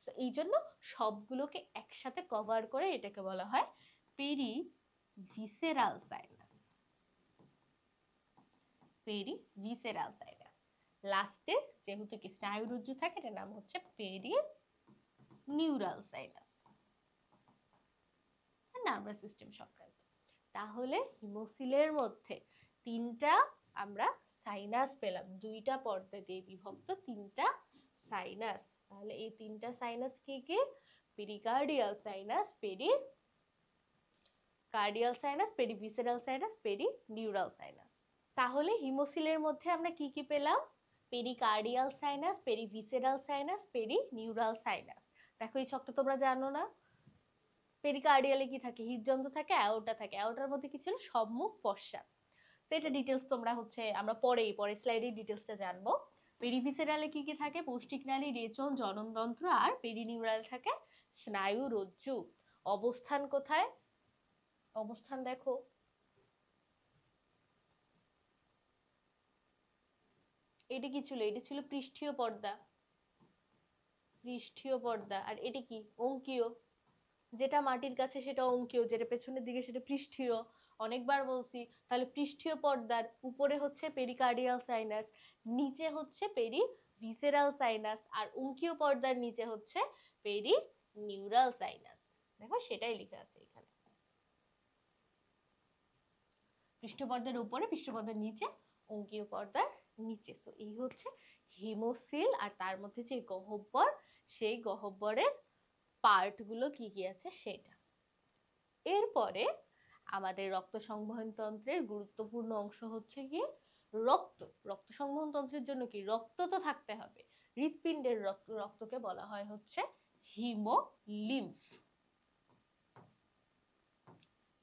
তো এই জন্য সবগুলোকে একসাথে কভার করে এটাকে বলা হয় peri visceral sinus. Peri visceral sinus. লাস্টে যেহেতু কি স্নায়ুরজ্জু থাকে, এটার নাম হচ্ছে peri neural sinus, nervous system সংক্রান্ত। তাহলে হিমোসিলের মধ্যে তিনটা আমরা সাইনাস পেলাম, দুইটা পর্দা দিয়ে বিভক্ত তিনটা সাইনাস। তাহলে এই তিনটা সাইনাস কি কি? Pericardial sinus, pericardial sinus, perivisceral sinus, perineural sinus. তাহলে হিমোসিলের মধ্যে আমরা কি কি পেলাম? Pericardial sinus, perivisceral sinus, perineural sinus. দেখো এই ছকটা তোমরা জানো না? পেরিকার্ডিয়ালে কি থাকে? হৃদযন্ত্র থাকে, অ্যাওর্টা থাকে। অ্যাওর্টার মধ্যে কি ছিল? সম্মুখ পশ্চাৎ। সেটা ডিটেলস তোমরা হচ্ছে আমরা পরের স্লাইডে ডিটেলসটা জানবো। পেরিভিসেরালে কি কি থাকে? পৌষ্টিক নালী, রেচন, জননতন্ত্র, আর পেরিনিউরাল থাকে স্নায়ু রজ্জু। অবস্থান কোথায়? অবস্থান দেখো, এটা কি ছিল? এটা ছিল পৃষ্ঠীয় পর্দা, পৃষ্ঠীয় পর্দা। আর এটি কি? অঙ্কীয়। যেটা মাটির কাছে সেটা অঙ্কীয়, যেটা পেছনের দিকে সেটা পৃষ্ঠীয়। অনেকবার বলছি। তাহলে পৃষ্ঠীয় পর্দার উপরে হচ্ছে পেরিকার্ডিয়াল সাইনাস, নিচে হচ্ছে পেরিভিসেরাল সাইনাস, আর অঙ্কীয় পর্দার নিচে হচ্ছে পেরিনিউরাল সাইনাস। দেখো সেটাই লেখা আছে এখানে, পৃষ্ঠপর্দার উপরে, পৃষ্ঠপর্দার নিচে, অঙ্কীয় পর্দার নিচে। সো এই হচ্ছে হিমোসিল। আর তার মধ্যে যে গহ্বর, সেই গহ্বরের পার্ট গুলো কি কি আছে সেটা। এরপরে আমাদের রক্ত সংবহন তন্ত্রের গুরুত্বপূর্ণ অংশ হচ্ছে কি? রক্ত। রক্ত সংবহন তন্ত্রের জন্য কি? রক্ত তো থাকতে হবে। হৃৎপিণ্ডের রক্তকে বলা হয় হচ্ছে হিমোলিম্ফ,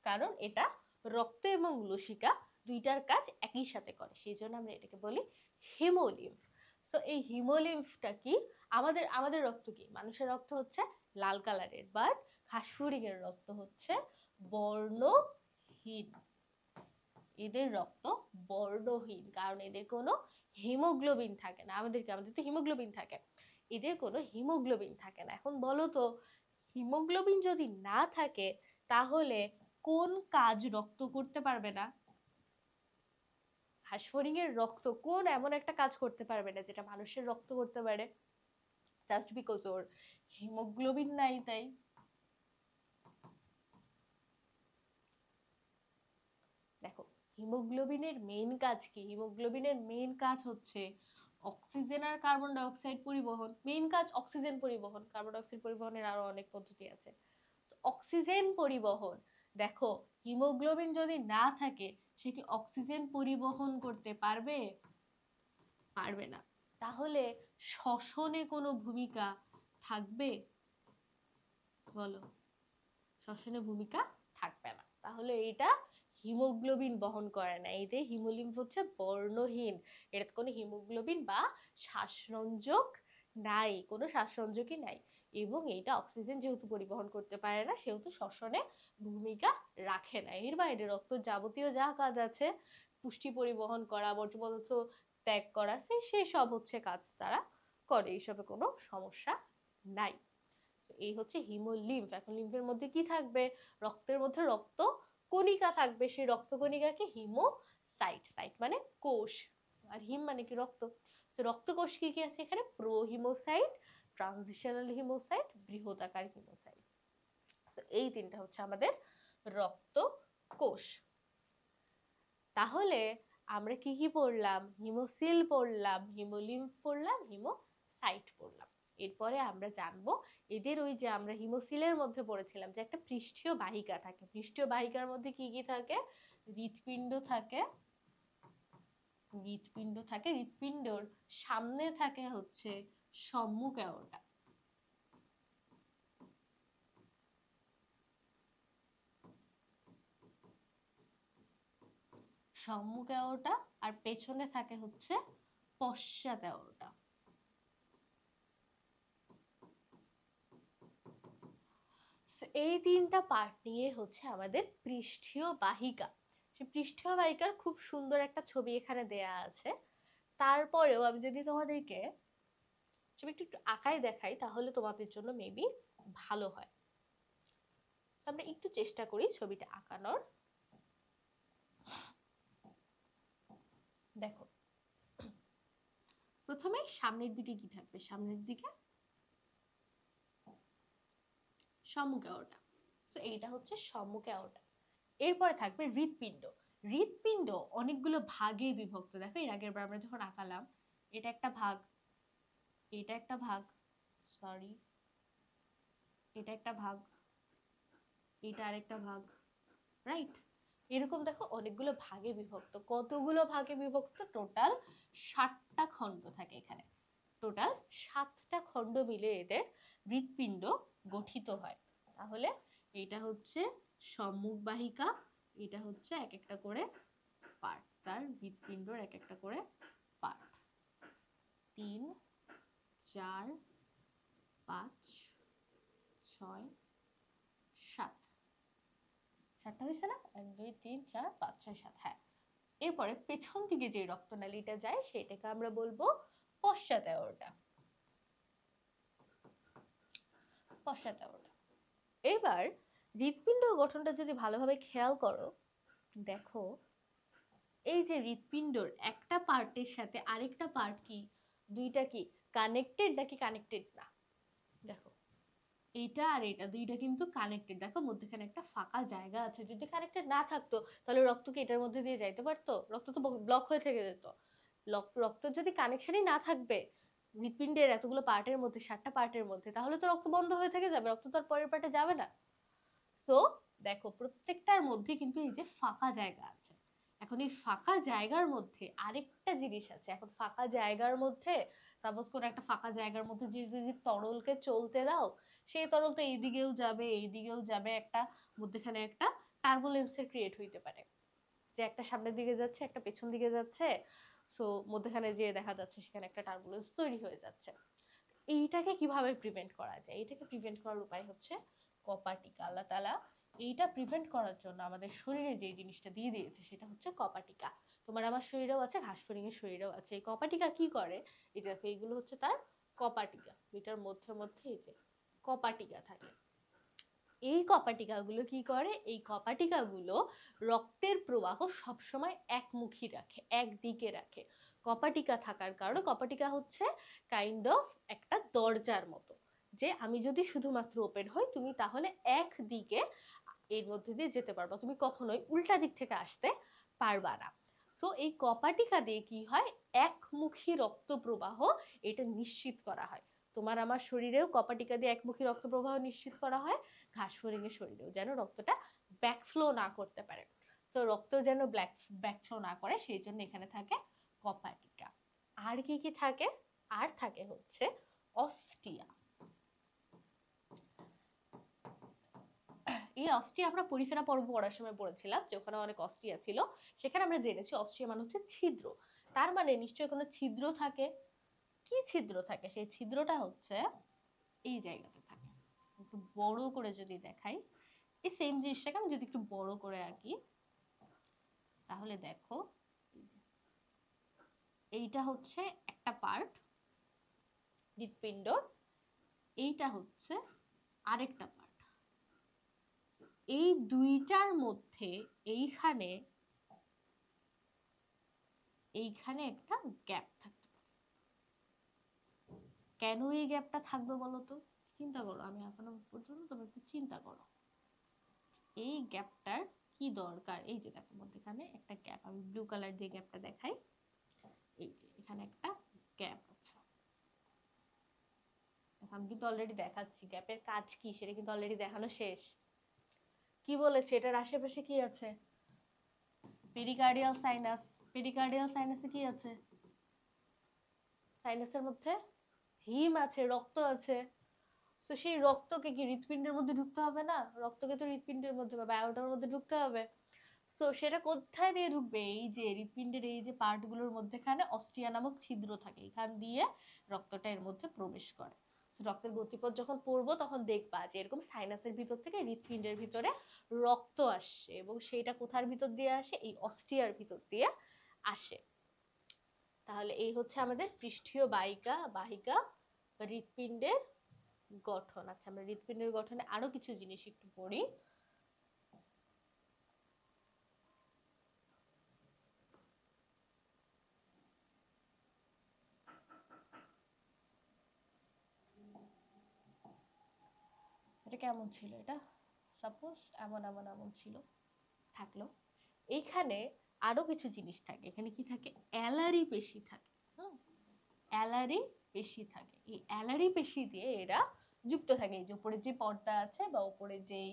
কারণ এটা রক্ত এবং লসিকা দুইটার কাজ একই সাথে করে, সেই জন্য আমরা এটাকে বলি হিমোলিম্ফ। সো এই হিমোলিম্ফটা কি? আমাদের রক্ত কি? মানুষের রক্ত হচ্ছে লাল কালারের, বাট হাঁসফড়িং এর রক্ত হচ্ছে বর্ণহীন। এদের রক্ত বর্ণহীন, কারণ এদের কোনো হিমোগ্লোবিন থাকে না। আমাদের তো হিমোগ্লোবিন থাকে, এদের কোনো হিমোগ্লোবিন থাকে না। এখন বলো তো, হিমোগ্লোবিন যদি না থাকে তাহলে কোন কাজ রক্ত করতে পারবে না? হাঁসফড়িং এর রক্ত কোন এমন একটা কাজ করতে পারবে না যেটা মানুষের রক্ত করতে পারে? জাস্ট বিকজ ওর হিমোগ্লোবিন নাই তাই। দেখো হিমোগ্লোবিনের মেইন কাজ কি? হিমোগ্লোবিনের মেইন কাজ হচ্ছে অক্সিজেন আর কার্বন ডাই অক্সাইড পরিবহন। মেইন কাজ অক্সিজেন পরিবহন, কার্বন ডাই অক্সাইড পরিবহনের আরো অনেক পদ্ধতি আছে। অক্সিজেন পরিবহন। দেখো হিমোগ্লোবিন যদি না থাকে সে কি অক্সিজেন পরিবহন করতে পারবে? পারবে না। তাহলে শ্বসনে কোনো ভূমিকা থাকবে? বলো, শ্বসনে ভূমিকা থাকবে না। তাহলে এটা হিমোগ্লোবিন বহন করে না। এতে হিমোলিম্ফ হচ্ছে বর্ণহীন, এটা কোনো হিমোগ্লোবিন বা শ্বাসরঞ্জক নাই, কোনো শ্বাসরঞ্জকই নাই। এবং এটা অক্সিজেন যেহেতু পরিবহন করতে পারে না, সেহেতু শ্বসনে ভূমিকা রাখে না। এর বাইরে রক্ত যাবতীয় যা কাজ আছে, পুষ্টি পরিবহন করা, বর্জ্য পদার্থ ত্যাগ করা, সেই সব হচ্ছে কাজ তারা করে, এইসবে কোনো সমস্যা নাই। এই হচ্ছে হিমোলিম্ফ। এখন লিম্ফের মধ্যে কি থাকবে? রক্তের মধ্যে রক্ত কণিকা থাকবে, সেই রক্ত কণিকাকে হিমোসাইট, সাইট মানে কোষ, আর হিম মানে কি? রক্ত। সো রক্তকোষ কি কি আছে এখানে? প্রোহিমোসাইট, ট্রানজিশনাল হিমোসাইট, বৃহদাকার হিমোসাইট। সো এই তিনটা হচ্ছে আমাদের রক্তকোষ। তাহলে আমরা কি কি পড়লাম? হিমোসিল পড়লাম, হিমোলিম্ফ পড়লাম, হিমোসাইট পড়লাম। এরপরে আমরা জানবো এদের ওই যে আমরা হিমোসিলের মধ্যে পড়েছিলাম যে একটা পৃষ্ঠীয় বাহিকা থাকে, পৃষ্ঠীয় বাহিকার মধ্যে কি কি থাকে? হৃৎপিণ্ড থাকে, হৃৎপিণ্ড থাকে, হৃৎপিণ্ডর সামনে থাকে হচ্ছে সম্মুখ অ্যাওর্টা, সম্মুখ অ্যাওর্টা, আর পেছনে থাকে হচ্ছে পশ্চাৎ অ্যাওর্টা। এই তিনটা পার্ট নিয়ে হচ্ছে আমাদের পৃষ্ঠীয় বাহিকা। সেই পৃষ্ঠীয় বাহিকার খুব সুন্দর একটা ছবি এখানে দেয়া আছে। তারপরেও আমি যদি তোমাদেরকে ছবিটা একটু আঁকায় দেখাই তাহলে তোমাদের জন্য মেবি ভালো হয়। আমরা একটু চেষ্টা করি ছবিটা আঁকানোর। দেখো, প্রথমে সামনের দিকে কি থাকবে? সামনের দিকে সম্মুখ অ্যাওর্টা। সো এইটা হচ্ছে সম্মুখ অ্যাওর্টা। এরপরে থাকবে হৃৎপিণ্ড। হৃৎপিণ্ড অনেকগুলো ভাগে বিভক্ত। দেখো এর আগের বার আমরা যখন আঁকালাম, এটা একটা ভাগ, এটা একটা ভাগ, সরি এটা একটা ভাগ, এটা আরেকটা ভাগ, রাইট? এরকম দেখো অনেকগুলো ভাগে বিভক্ত। কতগুলো ভাগে বিভক্ত? টোটাল 7টা খণ্ড থাকে এখানে। টোটাল 7টা খণ্ড মিলে এদের হৃৎপিণ্ড গঠিত হয়। তাহলে এটা হচ্ছে সম্মুখ বাহিকা, এটা হচ্ছে এক একটা করে পার্ট, তার হৃৎপিণ্ডর এক একটা করে পার্ট। 3, 4, 5, 6, 7, 7টা হয়েছে না? 1, 2, 3, 4, 5, 6, 7। হ্যাঁ। এরপরে পেছন দিকে যে রক্তনালীটা যায় সেটাকে আমরা বলবো পশ্চাৎ অ্যাওর্টা, পশ্চাৎ অ্যাওর্টা। এবার হৃৎপিণ্ডর গঠনটা যদি ভালোভাবে খেয়াল করো, দেখো এই যে হৃৎপিণ্ডর একটা পার্টের সাথে আরেকটা পার্ট কি, দুইটা কি কানেক্টেড নাকি কানেক্টেড না? দেখো এটা আর এটা দুইটা কিন্তু কানেক্টেড। দেখো মধ্যখানে একটা ফাঁকা জায়গা আছে। যদি কানেক্টেড না থাকতো তাহলে রক্ত কি এটার মধ্যে দিয়ে যাইতে পারতো? রক্ত তো ব্লক হয়ে থেকে যেত। রক্ত যদি কানেকশনই না থাকবে হৃৎপিণ্ডের এতগুলো পার্টের মধ্যে, 7টা পার্টের মধ্যে, তাহলে তো রক্ত বন্ধ হয়ে থেকে যাবে, রক্ত তো আর পরের পার্টে যাবে না। সো দেখো প্রত্যেকটার মধ্যে কিন্তু এই যে ফাঁকা জায়গা আছে। এখন এই ফাঁকা জায়গার মধ্যে আরেকটা জিনিস আছে। এখন ফাঁকা জায়গার মধ্যে সাপোজ কোনো একটা ফাঁকা জায়গার মধ্যে যদি তরলকে চলতে দাও, সেই তরল তো এইদিকেও যাবে এইদিকেও যাবে, একটা মধ্যখানে একটা টার্বুলেন্সের ক্রিয়েট হইতে পারে, যে একটা সামনের দিকে যাচ্ছে একটা পেছন দিকে যাচ্ছে। সো মধ্যখানে যে দেখা যাচ্ছে সেখানে একটা টার্বুলেন্স তৈরি হয়ে যাচ্ছে। এইটাকে কিভাবে প্রিভেন্ট করা যায়? এটাকে প্রিভেন্ট করার উপায় হচ্ছে কপার টিকা। আল্লাহ তাআলা এইটা প্রিভেন্ট করার জন্য আমাদের শরীরে যে জিনিসটা দিয়ে দিয়েছে সেটা হচ্ছে কপার টিকা। তোমার আমার শরীরেও আছে, ঘাসফড়িং এর শরীরেও আছে। এই কপার টিকা কি করে? এই যে এইগুলো হচ্ছে তার কপার টিকা। এটার মধ্যে মধ্যে এই যে কপার টিকা থাকে। এই কপার টিকাগুলো কি করে? এই কপার টিকাগুলো রক্তের প্রবাহ সবসময় একমুখী রাখে, একদিকে রাখে। কপার টিকা থাকার কারণে, কপার টিকা হচ্ছে কাইন্ড অফ একটা দরজার মতো, যে আমি যদি শুধুমাত্র ওপেন হই তুমি তাহলে একদিকে এর মধ্যে দিয়ে যেতে পারবা, তুমি কখনোই উল্টা দিক থেকে আসতে পারবা না। সো এই কপার টিকা দিয়ে কি হয়? একমুখী রক্ত প্রবাহ এটা নিশ্চিত করা হয়। তোমার আমার শরীরেও কপার টিকা দিয়ে একমুখী রক্ত প্রবাহ নিশ্চিত করা হয়, ঘাসফড়িং এর শরীরেও, যেন রক্তটা ব্যাকফ্লো না করতে পারে। তো রক্ত যেন ব্যাকফ্লো না করে সেই জন্য এখানে থাকে কপার টিকা। আর কি কি থাকে? আর থাকে হচ্ছে অস্টিয়া। এই অস্টিয়া আমরা পরিফেরা পর্ব পড়ার সময় পড়েছিলাম যে ওখানে অনেক অস্টিয়া ছিল। সেখানে আমরা জেনেছি অস্টিয়া মানে হচ্ছে ছিদ্র। তার মানে নিশ্চয়ই কোনো ছিদ্র থাকে। কি ছিদ্র থাকে? সেই ছিদ্রটা হচ্ছে এই জায়গাতে থাকে। একটু বড় করে যদি দেখাই, এই সেম জিনিসটাকে আমি যদি একটু বড় করে আঁকি তাহলে দেখো এইটা হচ্ছে একটা পার্ট হৃৎপিণ্ড, এইটা হচ্ছে আরেকটা পার্ট। এই দুইটার মধ্যে এইখানে একটা গ্যাপ থাকতে পারে। কেন এই গ্যাপটা থাকবে বলো তো? চিন্তা করো, আমি এখনো পর্যন্ত তুমি একটু চিন্তা করো এই গ্যাপটার কি দরকার। এই যে দেখো মধ্যখানে একটা গ্যাপ, আমি ব্লু কালার দিয়ে গ্যাপটা দেখাই। এই যে এখানে একটা গ্যাপ আছে, আমি কিন্তু অলরেডি দেখাচ্ছি গ্যাপের কাজ কি, সেটা কিন্তু অলরেডি দেখানো শেষ। কি বলেছে এটার আশেপাশে কি আছে? Pericardial sinus. পেরিকার্ডিয়াল সাইনাসে কি আছে? সাইনাসের মধ্যে হিম আছে, রক্ত আছে। তো সেই রক্তকে কি হৃৎপিণ্ডের মধ্যে ঢুকতে হবে না? রক্তকে তো হৃৎপিণ্ডের মধ্যে বা বায়োটার মধ্যে ঢুকতে হবে। সো সেটা কোথায় দিয়ে ঢুকবে? এই যে হৃৎপিণ্ডের এই যে পার্টগুলোর মধ্যেখানে অস্টিয়া নামক ছিদ্র থাকে, এখান দিয়ে রক্তটা এর মধ্যে প্রবেশ করে। রক্তের গতিপথ যখন পড়বো তখন দেখবা যে এরকম সাইনাসের ভিতর থেকে হৃৎপিণ্ডের ভিতরে রক্ত আসছে, এবং সেইটা কোথার ভিতর দিয়ে আসে? এই অস্টিয়ার ভিতর দিয়ে আসে। তাহলে এই হচ্ছে আমাদের পৃষ্ঠীয় বাহিকা বাহিকা বা হৃৎপিণ্ডের গঠন। আচ্ছা, আমরা হৃৎপিণ্ডের গঠনে আরো কিছু জিনিস একটু পড়ি। এটা কেমন ছিল? এটা সাপোজ এমন এমন এমন ছিল, থাকলো। এইখানে আরো কিছু জিনিস থাকে। এখানে কি থাকে? অ্যালারি পেশি থাকে। অ্যালারি পেশি থাকে। এই অ্যালারি পেশি দিয়ে এরা যুক্ত থাকে। এই যে উপরে যে পর্দা আছে বা উপরে যেই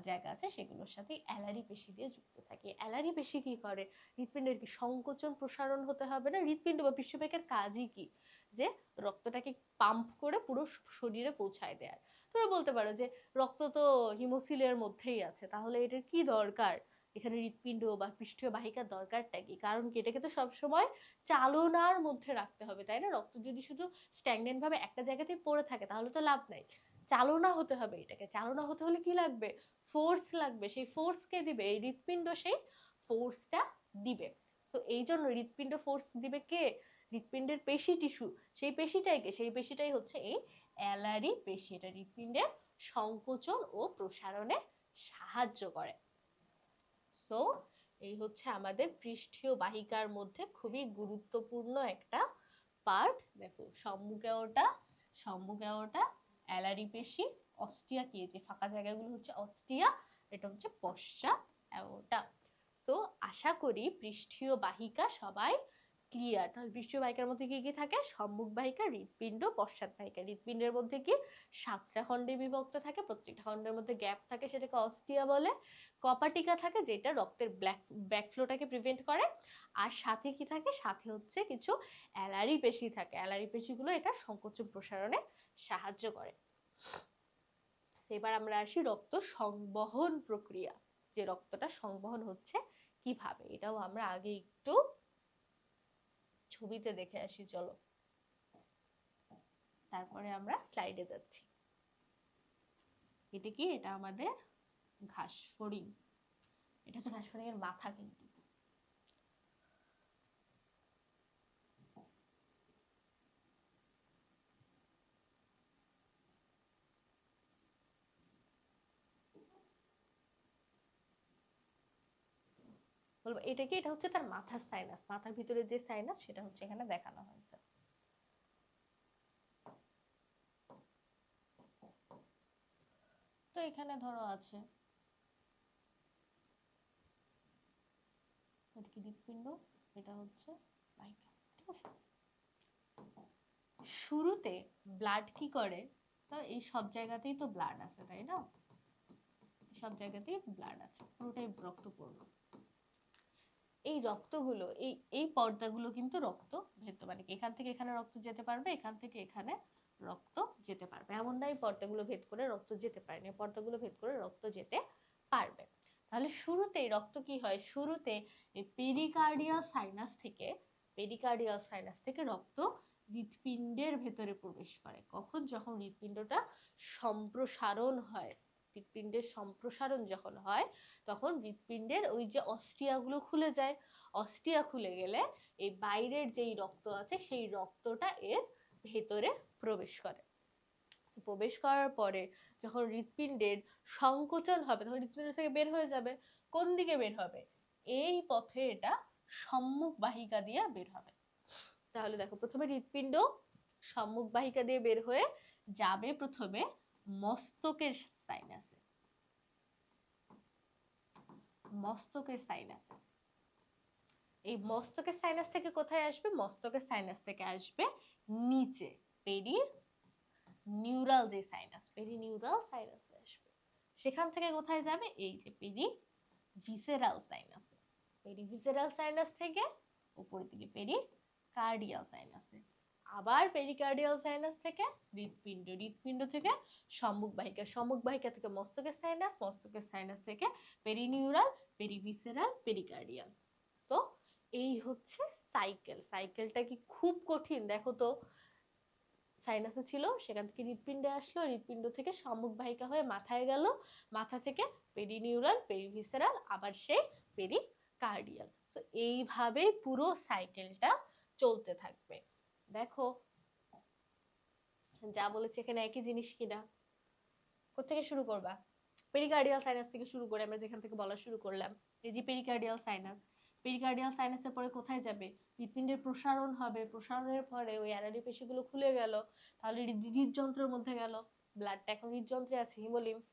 জায়গা আছে সেগুলোর সাথে অ্যালারি পেশি দিয়ে যুক্ত থাকে। অ্যালারি পেশি কি করে? হৃৎপিণ্ডের কি সংকোচন প্রসারণ হতে হবে না? হৃৎপিণ্ড বা পৃষ্ঠপেশির কাজই কি? যে রক্তটাকে পাম্প করে পুরো শরীরে পৌঁছায় দেয়। তোমরা বলতে পারো যে রক্ত তো হিমোসিলের মধ্যেই আছে, তাহলে এটার কি দরকার এখানে হৃৎপিণ্ড বা পৃষ্ঠীয় বাহিকার দরকারটা কি? কারণ কি এটাকে তো সবসময় চালনার মধ্যে রাখতে হবে, তাই না? রক্ত যদি শুধু স্ট্যাগনেন্ট ভাবে একটা জায়গাতেই পড়ে থাকে তাহলে তো লাভ নাই। চালনা হতে হবে এটাকে। চালনা হতে হলে কি লাগবে? ফোর্স লাগবে। সেই ফোর্স কে দিবে? এই হৃৎপিণ্ড সেই ফোর্সটা দিবে। সো এই জন্য হৃৎপিণ্ড ফোর্স দিবে কে? হৃৎপিণ্ডের পেশি টিস্যু। সেই পেশিটাই কে? সেই পেশিটাই হচ্ছে এই অ্যালারি পেশি। এটা হৃৎপিণ্ডের সংকোচন ও প্রসারণে সাহায্য করে। সো এই হচ্ছে আমাদের পৃষ্ঠীয় বাহিকার মধ্যে খুবই গুরুত্বপূর্ণ একটা পার্ট। দেখো সম্মুখে ওটা অ্যালারি পেশি, অস্টিয়া কি যে ফাঁকা জায়গাগুলো হচ্ছে অস্টিয়া, এটা হচ্ছে পশ্চাৎ অ্যাওর্টা। সো আশা করি পৃষ্ঠীয় বাহিকা সবাই ক্লিয়ার। তাহলে পৃষ্ঠীয় বাহিকার মধ্যে কি কি থাকে? সম্মুখ বাহিকা, হৃৎপিণ্ড, পশ্চাৎ বাহিকা। হৃৎপিণ্ডের মধ্যে কি 7টা খণ্ডে বিভক্ত থাকে, প্রত্যেকটা খণ্ডের মধ্যে গ্যাপ থাকে, সেটাকে অস্টিয়া বলে। কপাটিকা থাকে যেটা রক্তের ব্যাকফ্লোটাকে প্রিভেন্ট করে। আর সাথে কি থাকে? সাথে হচ্ছে কিছু অ্যালারি পেশি থাকে। অ্যালারি পেশিগুলো এটা সংকোচন প্রসারণে সাহায্য করে। এবার আমরা আসি রক্ত সংবহন প্রক্রিয়া, যে রক্তটা সংবহন হচ্ছে কিভাবে, এটাও আমরা আগে একটু ছবিতে দেখে আসি। চলো, তারপরে আমরা স্লাইডে যাচ্ছি। এটা কি? এটা আমাদের ঘাসফড়িং। এটা হচ্ছে ঘাসফড়িং এর মাথা। কিন্তু বলবো এটা কি? এটা হচ্ছে তার মাথার সাইনাস। মাথার ভিতরে যে সাইনাস সেটা হচ্ছে এখানে দেখানো হয়েছে। তো এখানে ধরো আছে এটা কি? হৃৎপিণ্ড। এটা হচ্ছে বাহিকা। ঠিক আছে। শুরুতে ব্লাড কি করে? তো এই সব জায়গাতেই তো ব্লাড আছে, তাই না? সব জায়গাতেই ব্লাড আছে, পুরোটাই রক্তপূর্ণ। এই রক্তগুলো এই এই পর্দাগুলো কিন্তু রক্ত ভেদ, মানে এখান থেকে এখানে রক্ত যেতে পারবে, এখান থেকে এখানে রক্ত যেতে পারবে। এমন না এই পর্দাগুলো ভেদ করে রক্ত যেতে পারে না, পর্দাগুলো ভেদ করে রক্ত যেতে পারবে। তাহলে শুরুতেই রক্ত কি হয়? শুরুতে এই পেরিকার্ডিয়াল সাইনাস থেকে রক্ত হৃৎপিণ্ডের ভেতরে প্রবেশ করে। কখন? যখন হৃৎপিণ্ডটা সম্প্রসারণ হয়। হৃৎপিণ্ডের সম্প্রসারণ যখন হয় তখন হৃৎপিণ্ডের ওই যে অস্টিয়াগুলো খুলে যায়। অস্টিয়া খুলে গেলে এই বাইরের যেই রক্ত আছে সেই রক্তটা এর ভেতরে প্রবেশ করে। প্রবেশ করার পরে যখন হৃৎপিণ্ডের সংকোচন হবে তখন হৃৎপিণ্ড থেকে বের হয়ে যাবে। কোন দিকে বের হবে? এই পথে এটা সম্মুখ বাহিকা দিয়ে বের হবে। তাহলে দেখো, প্রথমে হৃৎপিণ্ড সম্মুখ বাহিকা দিয়ে বের হয়ে যাবে প্রথমে মস্তকের সাইনাসে, মস্তকের সাইনাসে। এই মস্তকের সাইনাস থেকে কোথায় আসবে? মস্তকের সাইনাস থেকে আসবে নিচে পেরি নিউরাল যে সাইনাস, পেরি নিউরাল সাইনাসে আসবে। সেখান থেকে কোথায় যাবে? এই যে পেরি ভিসেরাল সাইনাসে, পেরি ভিসেরাল সাইনাস থেকে উপরের দিকে পেরি কার্ডিয়াল সাইনাসে, আবার পেরিকার্ডিয়াল সাইনাস থেকে হৃৎপিণ্ড, হৃৎপিণ্ড থেকে সম্মুখ বাহিকা, সম্মুখ বাহিকা থেকে মস্তকের সাইনাস, মস্তকের সাইনাস থেকে পেরিনিউরাল, পেরিভিসেরাল, পেরিকার্ডিয়াল। সো এই হচ্ছে সাইকেল। সাইকেলটা কি খুব কঠিন? দেখো তো, সাইনাসে ছিল, সেখান থেকে হৃৎপিণ্ডে আসলো, হৃৎপিণ্ড থেকে সম্মুখ বাহিকা হয়ে মাথায় গেল, মাথা থেকে পেরিনিউরাল, পেরিভিসেরাল, আবার সেই পেরিকার্ডিয়াল। সো এইভাবে পুরো সাইকেলটা চলতে থাকবে। দেখো যা বলেছে এখানে একই জিনিস কিনা। কোথেকে শুরু করবা? পেরিকার্ডিয়াল সাইনাস থেকে শুরু করে আমরা যেখান থেকে বলা শুরু করলাম, এই যে পেরিকার্ডিয়াল সাইনাস, পেরিকার্ডিয়াল সাইনাসের পরে কোথায় যাবে? হৃৎপিণ্ডের প্রসারণ হবে, প্রসারণের পরে ওই অ্যারারি পেশিগুলো খুলে গেল, তাহলে হৃদযন্ত্রের মধ্যে গেল, ব্লাডটা এখন হৃদযন্ত্রে আছে, হিমোলিম্ফ।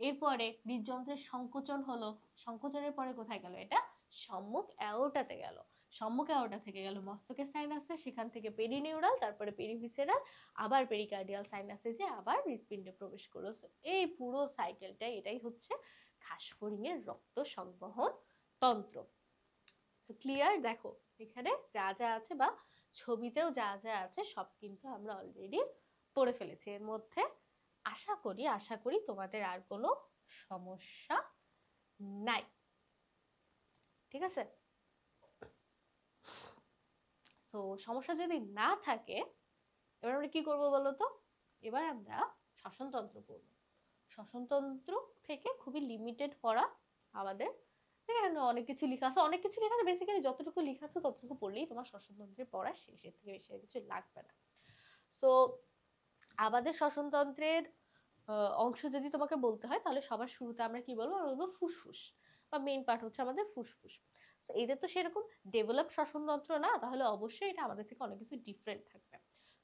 এরপরে হৃদযন্ত্রের সংকোচন হলো, সংকোচনের পরে কোথায় গেল? এটা সম্মুখ অ্যাওর্টাতে গেল, সম্মুখ অ্যাওর্টা থেকে গেল মস্তকের সাইনাসে, সেখান থেকে পেরিনিউরাল, তারপরে পেরিভিসেরাল, আবার পেরিকার্ডিয়াল সাইনাসে যে আবার হৃৎপিণ্ডে প্রবেশ করলো। এই পুরো সাইকেলটা, এটাই হচ্ছে ঘাসফড়িংয়ের রক্ত সংবহন তন্ত্র। ক্লিয়ার? দেখো এখানে যা যা আছে বা ছবিতেও যা যা আছে সব কিন্তু আমরা অলরেডি পড়ে ফেলেছি। এর মধ্যে আশা করি তোমাদের আর কোনো সমস্যা নাই। ঠিক আছে? সো সমস্যা যদি না থাকে, এবার আমরা কি করবো বলো তো? এবার আমরা শ্বসনতন্ত্র পড়বো। শ্বসনতন্ত্র থেকে খুবই লিমিটেড পড়া আমাদের, এখানে অনেক কিছু লেখা আছে, অনেক কিছু লেখা আছে, বেসিক্যালি যতটুকু লেখা আছে ততটুকু পড়লেই তোমার শ্বসনতন্ত্রের পড়া শেষ, এর থেকে বেশি কিছু লাগবে না। সো আমাদের শ্বসনতন্ত্রের অংশ যদি তোমাকে বলতে হয়, তাহলে সবার শুরুতে আমরা কি বলবো? আমরা বলবো ফুসফুস, বা মেইন পার্ট হচ্ছে আমাদের ফুসফুস। এদের তো সেরকম ডেভেলপ শ্বসনতন্ত্র না, তাহলে অবশ্যই এটা আমাদের থেকে অনেক কিছু ডিফারেন্ট থাকবে।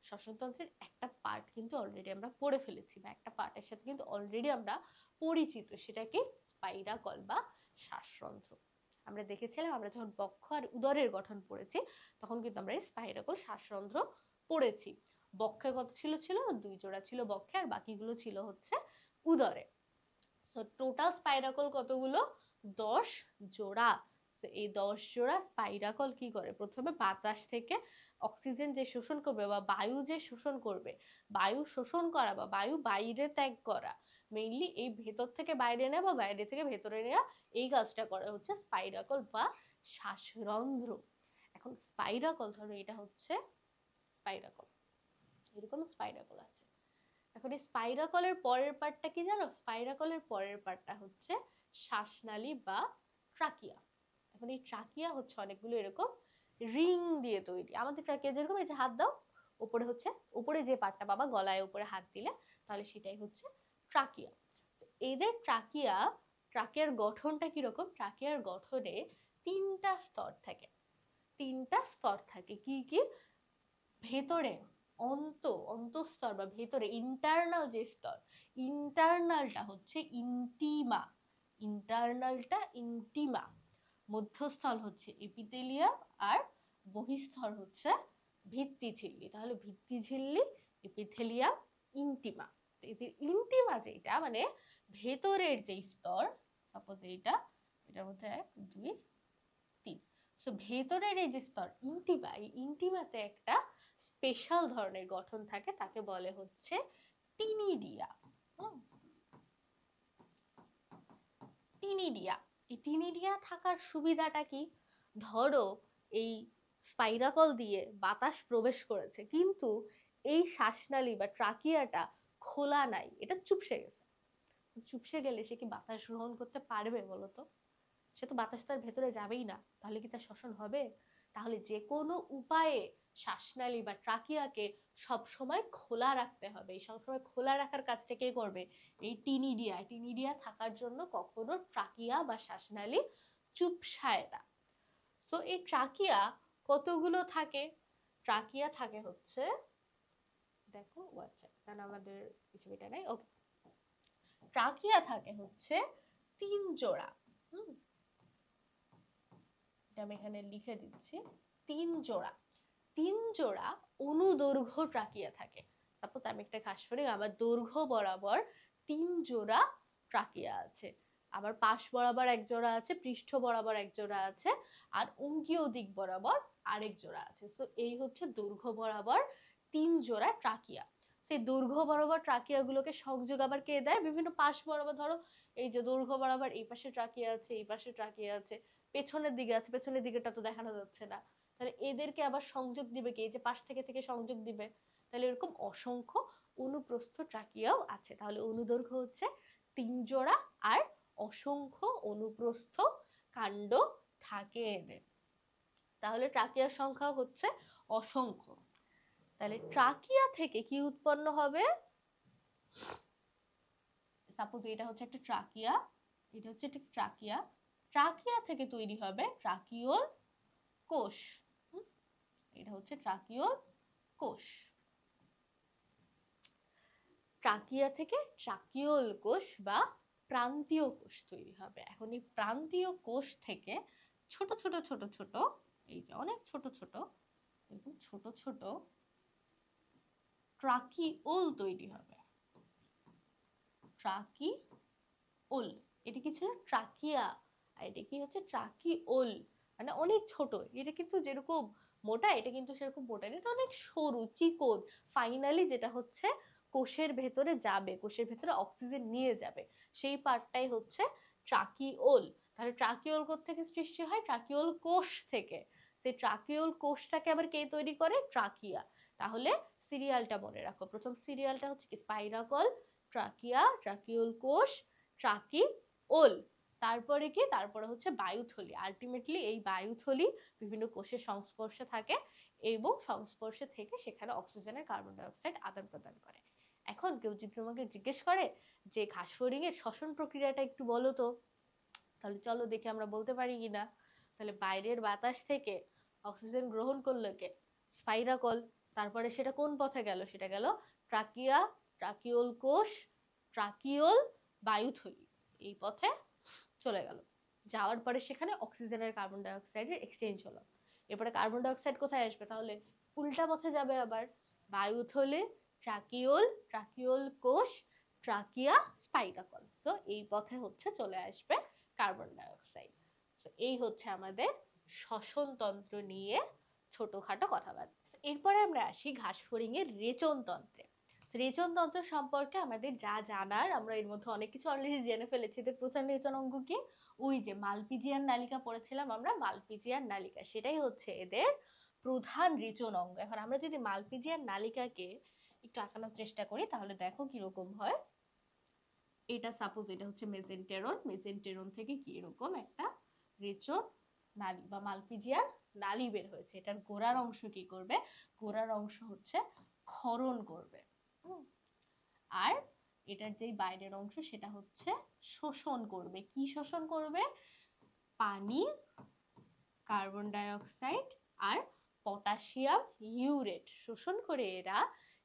শ্বসনতন্ত্রের একটা পার্ট কিন্তু অলরেডি আমরা পড়ে ফেলেছি, বা একটা পার্টের সাথে কিন্তু অলরেডি আমরা পরিচিত, সেটা কি? স্পাইরাকল বা শ্বাসরন্ধ্র। আমরা দেখেছিলাম, আমরা যখন বক্ষ আর উদরের গঠন পড়েছি তখন কিন্তু আমরা এই স্পাইরাকল শ্বাসরন্ধ্র পড়েছি। বক্ষে কত ছিল? 2 জোড়া ছিল বক্ষে, আর বাকিগুলো ছিল হচ্ছে উদরে। সো টোটাল স্পাইরাকল কতগুলো? 10 জোড়া। সো এই 10 জোড়া স্পাইরাকল কি করে? প্রথমে বাতাস থেকে অক্সিজেন যে শোষণ করবে বা বায়ু যে শোষণ করবে, বায়ু শোষণ করা বা বায়ু বাইরে ত্যাগ করা, মেইনলি এই ভেতর থেকে বাইরে নেওয়া বা বাইরে থেকে ভেতরে নেওয়া, এই কাজটা করে হচ্ছে স্পাইরাকল বা শ্বাসরন্ধ্র। এখন স্পাইরাকল, ধরো এটা হচ্ছে স্পাইরাকল, এরকম স্পাইরাকল আছে। এখন এই স্পাইরাকলের পরের পার্টটা কি জানো? স্পাইরাকলের পরের পার্টটা হচ্ছে শ্বাসনালী বা ট্রাকিয়া। এখন এই ট্রাকিয়া হচ্ছে অনেকগুলো এরকম রিং দিয়ে তৈরি। আমাদের ট্রাকিয়া যেরকম, এই যে হাত দাও, উপরে হচ্ছে, উপরে যে পার্টটা পাবা গলায় উপরে হাত দিলে, তাহলে সেটাই হচ্ছে ট্রাকিয়া। এদের ট্রাকিয়ার গঠনটা কিরকম? ট্রাকিয়ার গঠনে 3টা স্তর থাকে, 3টা স্তর থাকে। কি কি? ভেতরে অন্তঃস্তর বা ভেতরে ইন্টারনাল যে স্তর, ইন্টারনালটা হচ্ছে ইন্টিমা, ইন্টারনালটা ইন্টিমা। মধ্যস্থল হচ্ছে এপিথেলিয়াম, আর বহিঃস্তর হচ্ছে ভিত্তিঝিল্লি। তাহলে ভিত্তিঝিল্লি, এপিথেলিয়াম, ইন্টিমা। এদের ইন্টিমা যেটা মানে ভেতরের যে স্তর, সাপোজ এটার মধ্যে 1 2 3, সো ভেতরের এই যে স্তর ইন্টিমা, এই ইন্টিমাতে একটা স্পেশাল ধরনের গঠন থাকে, তাকে বলে হচ্ছে টিনিডিয়া। টিনিডিয়া, এই টিনিডিয়া থাকার সুবিধাটা কি? ধরো এই স্পাইরাকল দিয়ে বাতাস প্রবেশ করেছে, কিন্তু এই শ্বাসনালী বা ট্রাকিয়াটা খোলা নাই, এটা চুপসে গেছে। চুপসে গেলে সে কি বাতাস গ্রহণ করতে পারবে বলতো? সে তো বাতাস তার ভেতরে যাবেই না, তাহলে কি তার শ্বসন হবে? তাহলে যে কোনো উপায়ে শ্বাসনালী বা ট্রাকিয়াকে সবসময় খোলা রাখতে হবে। এই সবসময় খোলা রাখার কাজটা কে করবে? এই টিনিডিয়া। টিনিডিয়া থাকার জন্য কখনো ট্রাকিয়া বা শ্বাসনালী চুপসায় না। সো এই ট্রাকিয়া কতগুলো থাকে? ট্রাকিয়া থাকে হচ্ছে দেখো ও আচ্ছা, কারণ আমাদের কিছু এটা নাই। ওকে, ট্রাকিয়া থাকে হচ্ছে 3 জোড়া। এটা আমি এখানে লিখে দিচ্ছি, 3 জোড়া। 3 জোড়া অনুদৈর্ঘ্য ট্রাকিয়া থাকে। সাপোজ আমি একটা ঘাসফড়িং, আমার দৈর্ঘ্য বরাবর 3 জোড়া ট্রাকিয়া আছে, আবার পাশ বরাবর এক জোড়া আছে, পৃষ্ঠ বরাবর এক জোড়া আছে, আর অঙ্কীয় দিক বরাবর আরেক জোড়া আছে। সো এই হচ্ছে দৈর্ঘ্য বরাবর 3 জোড়া ট্রাকিয়া। সেই দৈর্ঘ্য বরাবর ট্রাকিয়া গুলোকে সংযোগ আবার কে দেয়? বিভিন্ন পাশ বরাবর, ধরো এই যে দৈর্ঘ্য বরাবর এই পাশে ট্রাকিয়া আছে, এই পাশে ট্রাকিয়া আছে, পেছনের দিকে আছে, পেছনের দিকেটা তো দেখানো যাচ্ছে না, তাহলে এদেরকে আবার সংযোগ দিবে কি? এই যে পাশ থেকে থেকে সংযোগ দিবে। তাহলে এরকম অসংখ্য অনুপ্রস্থ ট্রাকিয়াও আছে। তাহলে অনুদৈর্ঘ্য হচ্ছে 3 জোড়া আর অসংখ্য অনুপ্রস্থ কাণ্ড থাকে এদের। তাহলে ট্রাকিয়ার সংখ্যা হচ্ছে অসংখ্য। তাহলে ট্রাকিয়া থেকে কি উৎপন্ন হবে? সাপোজ এটা হচ্ছে একটা ট্রাকিয়া, এটা হচ্ছে একটা ট্রাকিয়া, ট্রাকিয়া থেকে তৈরি হবে ট্রাকিওল কোষ। এটা হচ্ছে ট্রাকিওল কোষ। ট্রাকিয়া থেকে ট্রাকিওল কোষ বা প্রান্তীয় কোষ তৈরি হবে। এখন এই প্রান্তীয় কোষ থেকে ছোট ছোট ছোট ছোট, এই যে অনেক ছোট ছোট, এরকম ছোট ছোট ট্রাকিওল তৈরি হবে। ট্রাকিওল, এটা কি ছিল? ট্রাকিয়া, আর এটা কি হচ্ছে? ট্রাকিওল, মানে অনেক ছোট। এটা কিন্তু যেরকম মোটা, এটা কিন্তু সেরকম মোটা, এটা অনেক সরু চিকন। ফাইনালি যেটা হচ্ছে কোষের ভেতরে যাবে, কোষের ভেতরে অক্সিজেন নিয়ে যাবে, সেই পার্টটাই হচ্ছে ট্রাকিওল। তাহলে ট্রাকিওল থেকে সৃষ্টি হয়? ট্রাকিওল কোষ থেকে। সেই ট্রাকিওল কোষটাকে আবার কে তৈরি করে? ট্রাকিয়া। তাহলে সিরিয়ালটা মনে রাখো, প্রথম সিরিয়ালটা হচ্ছে কি? স্পাইরাকল, ট্রাকিয়া, ট্রাকিওল কোষ, ট্রাকিওল। তারপরে কি? তারপরে হচ্ছে বায়ুথলি। আলটিমেটলি এই বায়ুথলি বিভিন্ন কোষের সংস্পর্শে থাকে এবং সংস্পর্শে থেকে সেখানে অক্সিজেনের কার্বন ডাই অক্সাইড আদান প্রদান করে। এখন কেউ যদি তোমাকে জিজ্ঞেস করে যে ঘাসফড়িং এর শ্বসন প্রক্রিয়াটা একটু বলো তো, তাহলে চলো দেখি আমরা বলতে পারি কিনা। তাহলে বাইরের বাতাস থেকে অক্সিজেন গ্রহণ করলো কে? স্পাইরাকল। তারপরে সেটা কোন পথে গেল? সেটা গেল ট্রাকিয়া, ট্রাকিওল কোষ, ট্রাকিওল, বায়ুথলি, এই পথে চলে গেল। যাওয়ার পরে সেখানে অক্সিজেনের কার্বন ডাই অক্সাইডের এক্সচেঞ্জ হলো। এরপরে কার্বন ডাই অক্সাইড কোথায় আসবে? তাহলে উল্টা পথে যাবে আবার, বায়ুথলি, ট্রাকিওল, ট্রাকিওল কোষ, ট্রাকিয়া, স্পাইরাকল। সো এই পথে হচ্ছে চলে আসবে কার্বন ডাই অক্সাইড। সো এই হচ্ছে আমাদের শ্বসন তন্ত্র নিয়ে ছোটখাটো কথাবার্তা। এরপরে আমরা আসি ঘাসফড়িং এর রেচন তন্ত্রে। রেচন তন্ত্র সম্পর্কে আমাদের যা জানার, আমরা এর মধ্যে অনেক কিছু অলরেডি জেনে ফেলেছি। এদের প্রধান রেচন অঙ্গ কি? ওই যে মালপিজিয়ান নালিকা পড়েছিলাম আমরা, মালপিজিয়ান নালিকা, সেটাই হচ্ছে এদের প্রধান রেচন অঙ্গ। এখন আমরা যদি মালপিজিয়ান নালিকাকে একটু আঁকানোর চেষ্টা করি, তাহলে দেখো কিরকম হয়। এটা সাপোজ এটা হচ্ছে মেজেন্টেরন, মেজেন্টেরন থেকে কি এরকম একটা রেচন নালী বা মালপিজিয়ান নালী বের হয়েছে। এটার গোড়ার অংশ কি করবে? গোড়ার অংশ হচ্ছে ক্ষরণ করবে, আর এটার যে বাইরের অংশ সেটা হচ্ছে শোষণ করবে। কি শোষণ করবে? পানি, কার্বন ডাই অক্সাইড আর পটাশিয়াম ইউরেট শোষণ করে এরা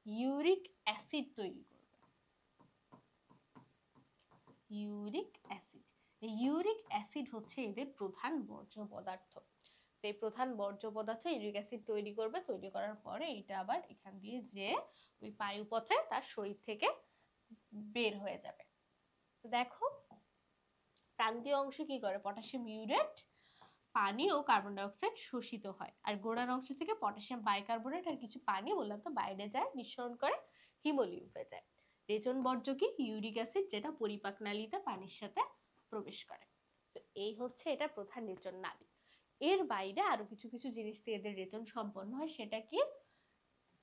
ইউরিক অ্যাসিড তৈরি করবে। ইউরিক অ্যাসিড, ইউরিক অ্যাসিড হচ্ছে এদের প্রধান বর্জ্য পদার্থ। সেই প্রধান বর্জ্য পদার্থ ইউরিক অ্যাসিড তৈরি করবে। তৈরি করার পরে এটা আবার এখান দিয়ে যে ওই বায়ুপথে তার শরীর থেকে বের হয়ে যাবে। তো দেখো প্রান্তীয় অংশ কি করে? পটাশিয়াম ইউরেট, পানি ও কার্বন ডাই অক্সাইড শোষিত হয়, আর গোড়ার অংশ থেকে পটাশিয়াম বাইকার্বনেট আর কিছু পানি বললাম তো বাইরে যায়, নিঃসরণ করে হিমোলিউপে যায়। রেচন বর্জ্য কি? ইউরিক অ্যাসিড, যেটা পরিপাক নালীতে পানির সাথে প্রবেশ করে। এই হচ্ছে এটা প্রধান রেচন নালী। এর বাইরে আরো কিছু কিছু জিনিস দিয়ে এদের রেচন সম্পন্ন হয়। সেটা কি?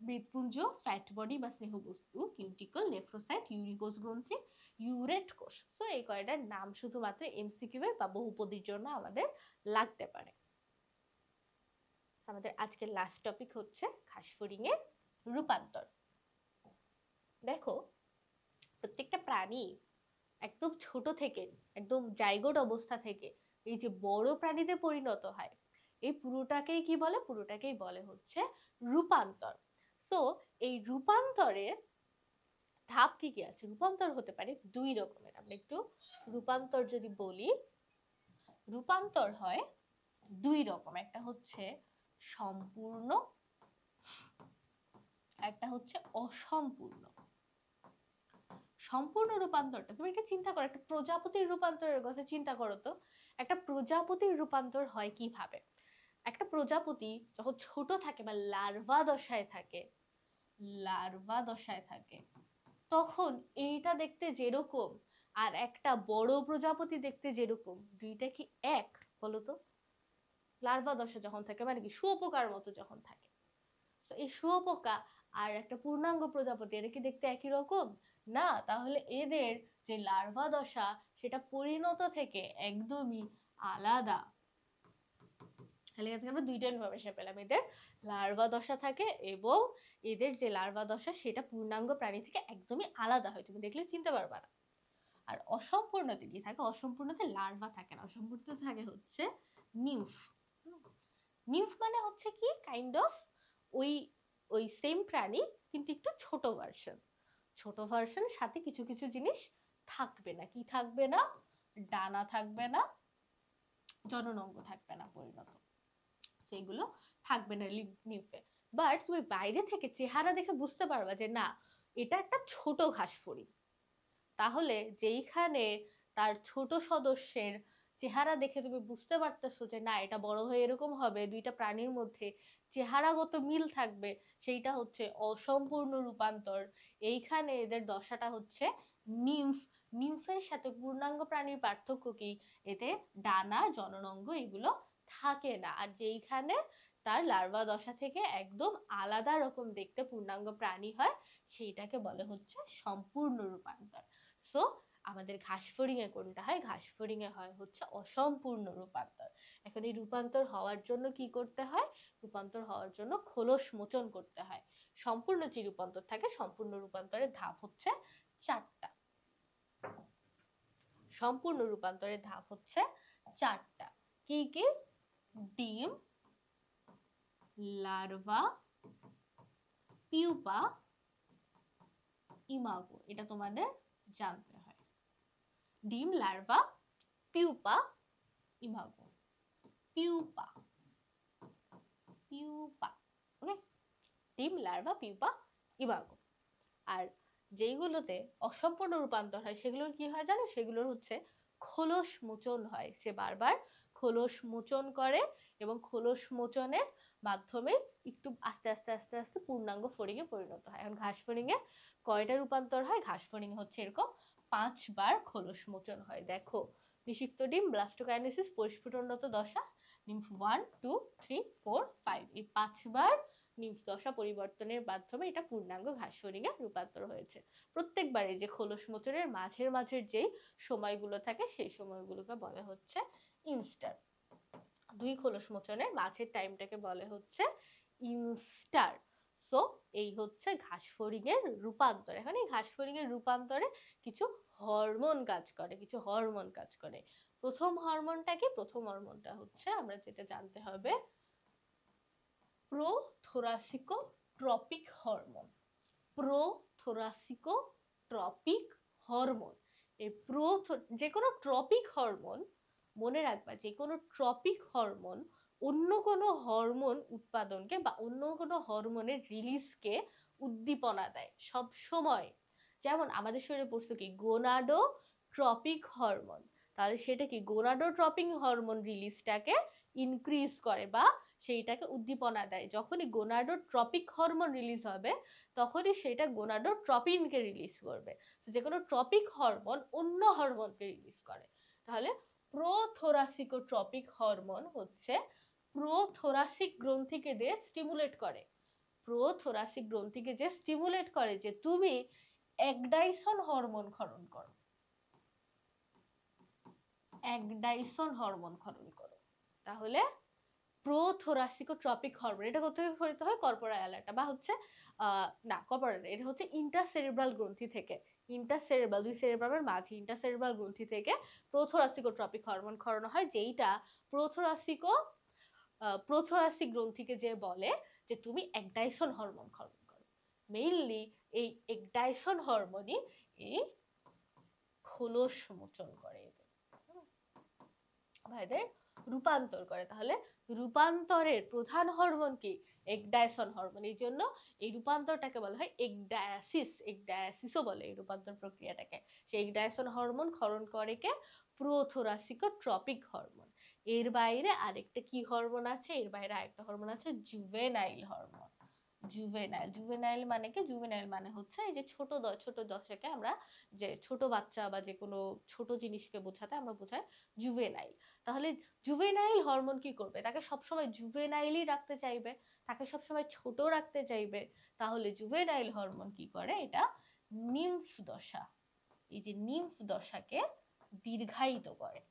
মৃৎপুঞ্জ, ফ্যাট বডি বা স্নেহবস্তু, কিউটিকল, নেফ্রোসাইট, ইউরিকোজ গ্রন্থি, ইউরেট কোষ। সো এই কয়টার নাম শুধুমাত্র এমসিকিউ এর বা বহুপদীর জন্য আমাদের লাগতে পারে। আমাদের আজকের লাস্ট টপিক হচ্ছে ঘাসফড়িং এর রূপান্তর। দেখো প্রত্যেকটা প্রাণী একদম ছোট থেকে, একদম জাইগোট অবস্থা থেকে এই যে বড় প্রাণীতে পরিণত হয়, এই পুরোটাকেই কি বলে? পুরোটাকেই বলে হচ্ছে রূপান্তর। সো এই রূপান্তরের ধাপ কি কি আছে? রূপান্তর হতে পারে দুই রকমের। আমরা একটু রূপান্তর যদি বলি, রূপান্তর হয় দুই রকম, একটা হচ্ছে সম্পূর্ণ, একটা হচ্ছে অসম্পূর্ণ। সম্পূর্ণ রূপান্তরটা তুমি একটা চিন্তা করো, একটা প্রজাপতির রূপান্তরের কথা চিন্তা করো তো। একটা প্রজাপতির রূপান্তর হয় কিভাবে? একটা প্রজাপতি যখন ছোট থাকে বা লার্ভা দশায় থাকে, লার্ভা দশায় থাকে, তখন এইটা দেখতে যেরকম আর একটা বড় প্রজাপতি দেখতে যেরকম, দুইটা কি এক? বলো তো। লার্ভা দশা যখন থাকে মানে কি শুঁয়োপোকার মতো যখন থাকে, তো এই শুঁয়োপোকা আর একটা পূর্ণাঙ্গ প্রজাপতি এরা কি দেখতে একই রকম? না। তাহলে এদের যে লার্ভা দশা সেটা পরিণত থেকে একদমই আলাদা। তাহলে এখান থেকে আমরা দুইটা ইনফরমেশন পেলাম, এদের লার্ভা দশা থাকে এবং এদের যে লার্ভা দশা সেটা পূর্ণাঙ্গ প্রাণী থেকে একদমই আলাদা হয়, তুমি দেখলে চিনতে পারবা না। আর অসম্পূর্ণতে কি থাকে? অসম্পূর্ণতে লার্ভা থাকে না, অসম্পূর্ণতে থাকে হচ্ছে নিম্ফ। নিম্ফ মানে হচ্ছে কি কাইন্ড অফ ওই ওই সেম প্রাণী কিন্তু একটু ছোট ভার্সন। ছোট ভার্সনের সাথে কিছু কিছু জিনিস থাকবে না। কি থাকবে না? ডানা থাকবে না, জননাঙ্গ থাকবে না পরিণত, সেগুলো থাকবে না নিম্ফে। বাট তুমি বাইরে থেকে চেহারা দেখে বুঝতে পারবা যে না, এটা একটা ছোট ঘাসফড়িং। তাহলে যেইখানে তার ছোট সদস্যের চেহারা দেখে তুমি বুঝতে পারতেছো যে না এটা বড় হয়ে এরকম হবে, দুইটা প্রাণীর মধ্যে চেহারাগত মিল থাকবে, সেইটা হচ্ছে অসম্পূর্ণ রূপান্তর। এইখানে এদের দশাটা হচ্ছে নিম্ফ। নিম্ফের সাথে পূর্ণাঙ্গ প্রাণীর পার্থক্য কি? এতে ডানা, জননাঙ্গ এগুলো থাকে না। আর যেইখানে তার লার্ভা দশা থেকে একদম আলাদা রকম দেখতে পূর্ণাঙ্গ প্রাণী হয়, সেইটাকে বলে হচ্ছে সম্পূর্ণ রূপান্তর। সো আমাদের ঘাসফড়িং এ কোনটা হয়? ঘাসফড়িং এ হয় হচ্ছে অসম্পূর্ণ রূপান্তর। এখন এই রূপান্তর হওয়ার জন্য কি করতে হয়? রূপান্তর হওয়ার জন্য খোলস মোচন করতে হয়। সম্পূর্ণ যে রূপান্তর থাকে, সম্পূর্ণ রূপান্তরের ধাপ হচ্ছে চারটা। সম্পূর্ণ রূপান্তরের ধাপ হচ্ছে চারটা। কি কি? ডিম, লার্ভা, পিউপা, ইমাগো। এটা তোমাদের জানতে হয়। ডিম, লার্ভা, পিউপা, ইমাগো। পিউপা, পিউপা, ওকে। ডিম, লার্ভা, পিউপা, ইমাগো। আর যেইগুলোতে অসম্পূর্ণ রূপান্তর হয় সেগুলোর কি হয় জানো? সেগুলোর হচ্ছে খোলস মোচন হয়। সে বারবার খোলস মোচন করে এবং খোলস মোচনের মাধ্যমে একটু আস্তে আস্তে আস্তে আস্তে পূর্ণাঙ্গ ফড়িংয়ে পরিণত হয়। এখন ঘাস ফড়িংয়ে কয়টা রূপান্তর হয়? ঘাস ফড়িং হচ্ছে এরকম 5 বার খোলস মোচন হয়। দেখো, নিষিক্ত ডিম, ব্লাস্টোকাইনেসিস, পরিস্ফুটনরত দশা, নিম্ফ 1 2 3 4 5, এই 5 বার নিম্ফ দশা পরিবর্তনের মাধ্যমে এটা পূর্ণাঙ্গ ঘাসফড়িং এ রূপান্তর হয়েছে। প্রত্যেকবারই যে খোলস মোচনের মাঝের মাঝের যেই সময়গুলো থাকে সেই সময়গুলোকে বলা হচ্ছে ইনস্টার। দুই খোলস মোচনের মাঝের টাইমটাকে বলে হচ্ছে ইনস্টার। সো এই হচ্ছে ঘাসফড়িং এর রূপান্তর। এখন এই ঘাসফড়িং এর রূপান্তরে কিছু হরমোন কাজ করে, কিছু হরমোন কাজ করে। প্রথম হরমোনটা কি? প্রথম হরমোনটা হচ্ছে আমরা যেটা জানতে হবে, প্রোথোরাসিকোট্রপিক হরমোন। প্রোথোরাসিকোট্রপিক হরমোন। এই যে কোনো ট্রপিক হরমোন, মনে রাখবা, যে কোনো ট্রপিক হরমোন অন্য কোনো হরমোন উৎপাদনকে বা অন্য কোনো হরমোনের রিলিজকে উদ্দীপনা দেয় সব সময়। যেমন আমাদের শরীরে পড়ছে কি গোনাডোট্রপিক হরমোন, তাহলে সেটা কি গোনাডোট্রপিক হরমোন রিলিজটাকে ইনক্রিজ করে বা সেইটাকে উদ্দীপনা দেয়। যখনই গোনাডোট্রপিক হরমোন রিলিজ হবে তখনই সেটা গোনাডোট্রপিনকে রিলিজ করবে। তো যে কোনো ট্রপিক হরমোন অন্য হরমোনকে রিলিজ করে। তাহলে প্রোথোরাসিকোট্রপিক হরমোন হচ্ছে প্রোথোরাসিক গ্রন্থিকে দিয়ে স্টিমুলেট করে। প্রোথোরাসিক গ্রন্থিকে যে স্টিমুলেট করে যে তুমি একডাইসন হরমোন ক্ষরণ করো, একডাইসন হরমোন ক্ষরণ করো। তাহলে প্রোথোরাসিকোট্রপিক হরমোন এটা কোথা থেকে ক্ষরিত হয়? কর্পোরা অ্যালাটা বা হচ্ছে না কর্পোরা, এটা হচ্ছে ইন্টারসেরেব্রাল গ্রন্থি থেকে। ইন্টারসেরেব্রাল, দুই সেরেব্রামের মাঝে ইন্টারসেরেব্রাল গ্রন্থি থেকে প্রোথোরাসিকোট্রপিক হরমোন ক্ষরণ হয়, যেইটা প্রোথোরাসিক গ্রন্থিকে যে বলে যে তুমি একডাইসন হরমোন ক্ষরণ করো। মেইনলি এই একডাইসন হরমোনই এই খোলস মোচন করে, এদের রূপান্তর করে। তাহলে রূপান্তরের প্রধান হরমোন কি? একডাইসন হরমোন। এই জন্য এই রূপান্তরটাকে বলা হয় একডায়াসিস, একডায়াসিসও বলে এই রূপান্তর প্রক্রিয়াটাকে। সেই একডায়াসন হরমোন ক্ষরণ করে কে? প্রোথোরাসিকোট্রপিক হরমোন। এর বাইরে আরেকটা কি হরমোন আছে? এর বাইরে আরেকটা হরমোন আছে জুভেনাইল হরমোন। জুভেনাইল, জুভেনাইল মানে কি? জুভেনাইল মানে হচ্ছে এই যে ছোট দশকে আমরা যে ছোট বাচ্চা বা যে কোনো ছোট জিনিসকে বোঝাতে আমরা বোঝাই জুভেনাইল। তাহলে জুভেনাইল হরমোন কি করবে? তাকে সবসময় জুভেনাইলই রাখতে চাইবে, তাকে সবসময় ছোট রাখতে চাইবে। তাহলে জুভেনাইল হরমোন কি করে? এটা নিম্ফ দশা, এই যে নিম্ফ দশাকে দীর্ঘায়িত করে,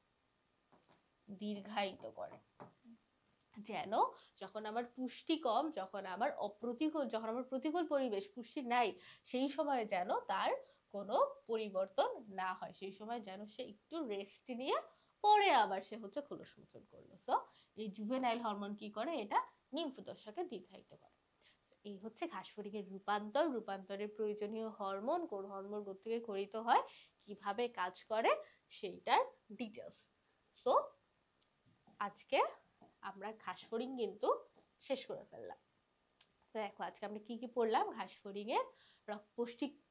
দীর্ঘায়িত করে। যেন যখন আমার পুষ্টি কম, যখন আমার প্রতিকূল পরিবেশ, পুষ্টি নাই, সেই সময় যেন তার কোনো পরিবর্তন না হয়, সেই সময় যেন সে একটু রেস্ট নিয়ে পরে আবার সে হচ্ছে খোলস মোচন করলো। সো এই জুভেনাইল হরমোন কি করে? এটা নিম্ফ দশাকে দীর্ঘায়িত করে। এই হচ্ছে ঘাসফড়িংয়ের রূপান্তর, রূপান্তরের প্রয়োজনীয় হরমোন, কোন হরমোন থেকে খরিত হয়, কিভাবে কাজ করে, সেইটার ডিটেলস। সো আজকে আমরা ঘাসফড়িং কিন্তু শেষ করে ফেললাম। দেখো আজকে আমরা কি কি পড়লাম? ঘাসফড়িং এর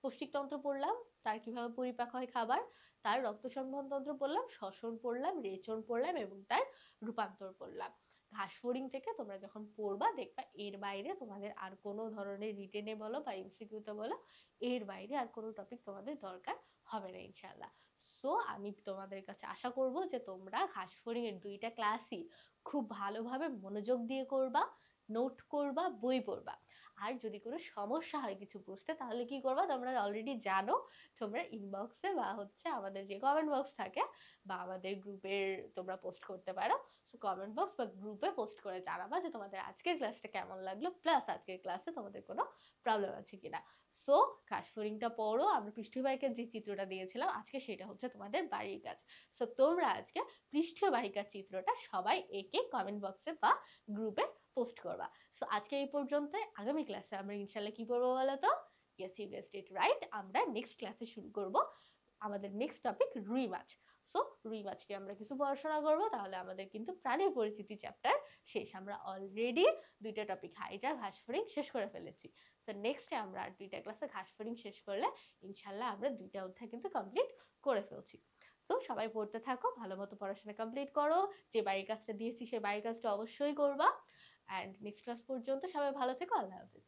পৌষ্টিকতন্ত্র পড়লাম, তার কিভাবে পরিপাক হয় খাবার, তার রক্ত সঞ্চালন তন্ত্র পড়লাম, শ্বসন পড়লাম, রেচন পড়লাম এবং তার রূপান্তর পড়লাম। ঘাসফড়িং থেকে তোমরা যখন পড়বা দেখবা এর বাইরে তোমাদের আর কোনো ধরনের রিটেনে বলো বা এমসিকিউতে বলো, এর বাইরে আর কোনো টপিক তোমাদের দরকার হবে না ইনশাআল্লাহ। সো আমি তোমাদের কাছে আশা করব যে তোমরা ঘাসফড়িং এর 2টা ক্লাসই খুব ভালোভাবে মনোযোগ দিয়ে করবা, নোট করবা, বই পড়বা। আর যদি কোনো সমস্যা হয় কিছু বুঝতে, তাহলে কি করবা? তোমরা অলরেডি জানো, তোমরা ইনবক্সে বা হচ্ছে আমাদের যে কমেন্ট বক্স থাকে বা আমাদের গ্রুপের তোমরা পোস্ট করতে পারো। সো কমেন্ট বক্স বা গ্রুপে পোস্ট করে জানাবা যে তোমাদের আজকের ক্লাসটা কেমন লাগলো, প্লাস আজকের ক্লাসে তোমাদের কোনো প্রবলেম আছে কিনা। সো ঘাসফড়িংটা পড়ো। আমরা পৃষ্ঠীয় বাহিকার যে চিত্রটা দিয়েছিলাম আজকে, সেটা হচ্ছে তোমাদের বাড়ির কাজ। সো তোমরা আজকে পৃষ্ঠীয় বাহিকার চিত্রটা সবাই একে কমেন্ট বক্সে বা গ্রুপে পোস্ট করবা। সো আজকে এই পর্যন্ত। আগামী ক্লাসে আমরা ইনশাল্লাহ কি পড়বো বলো তো? Yes, you guessed it right, আমরা নেক্সট ক্লাসে শুরু করব আমাদের নেক্সট টপিক রুই মাছ। সো রুই মাছ নিয়ে আমরা কিছু পড়াশোনা করব। তাহলে আমাদের কিন্তু প্রাণীর পরিচিতি চ্যাপ্টার শেষ। আমরা অলরেডি 2টা টপিক হাইড্রা, ঘাসফড়িং শেষ করে ফেলেছি। তো নেক্সটে আমরা আর 2টা ক্লাসে ঘাসফড়িং শেষ করলে ইনশাল্লাহ আমরা 2টা অধ্যায় কিন্তু কমপ্লিট করে ফেলছি। সো সবাই পড়তে থাকো, ভালো মতো পড়াশোনা কমপ্লিট করো, যে বাড়ির কাজটা দিয়েছি সেই বাড়ির কাজটা অবশ্যই করবা। অ্যান্ড নেক্সট ক্লাস পর্যন্ত সবাই ভালো থেকো। আল্লাহ হাফেজ।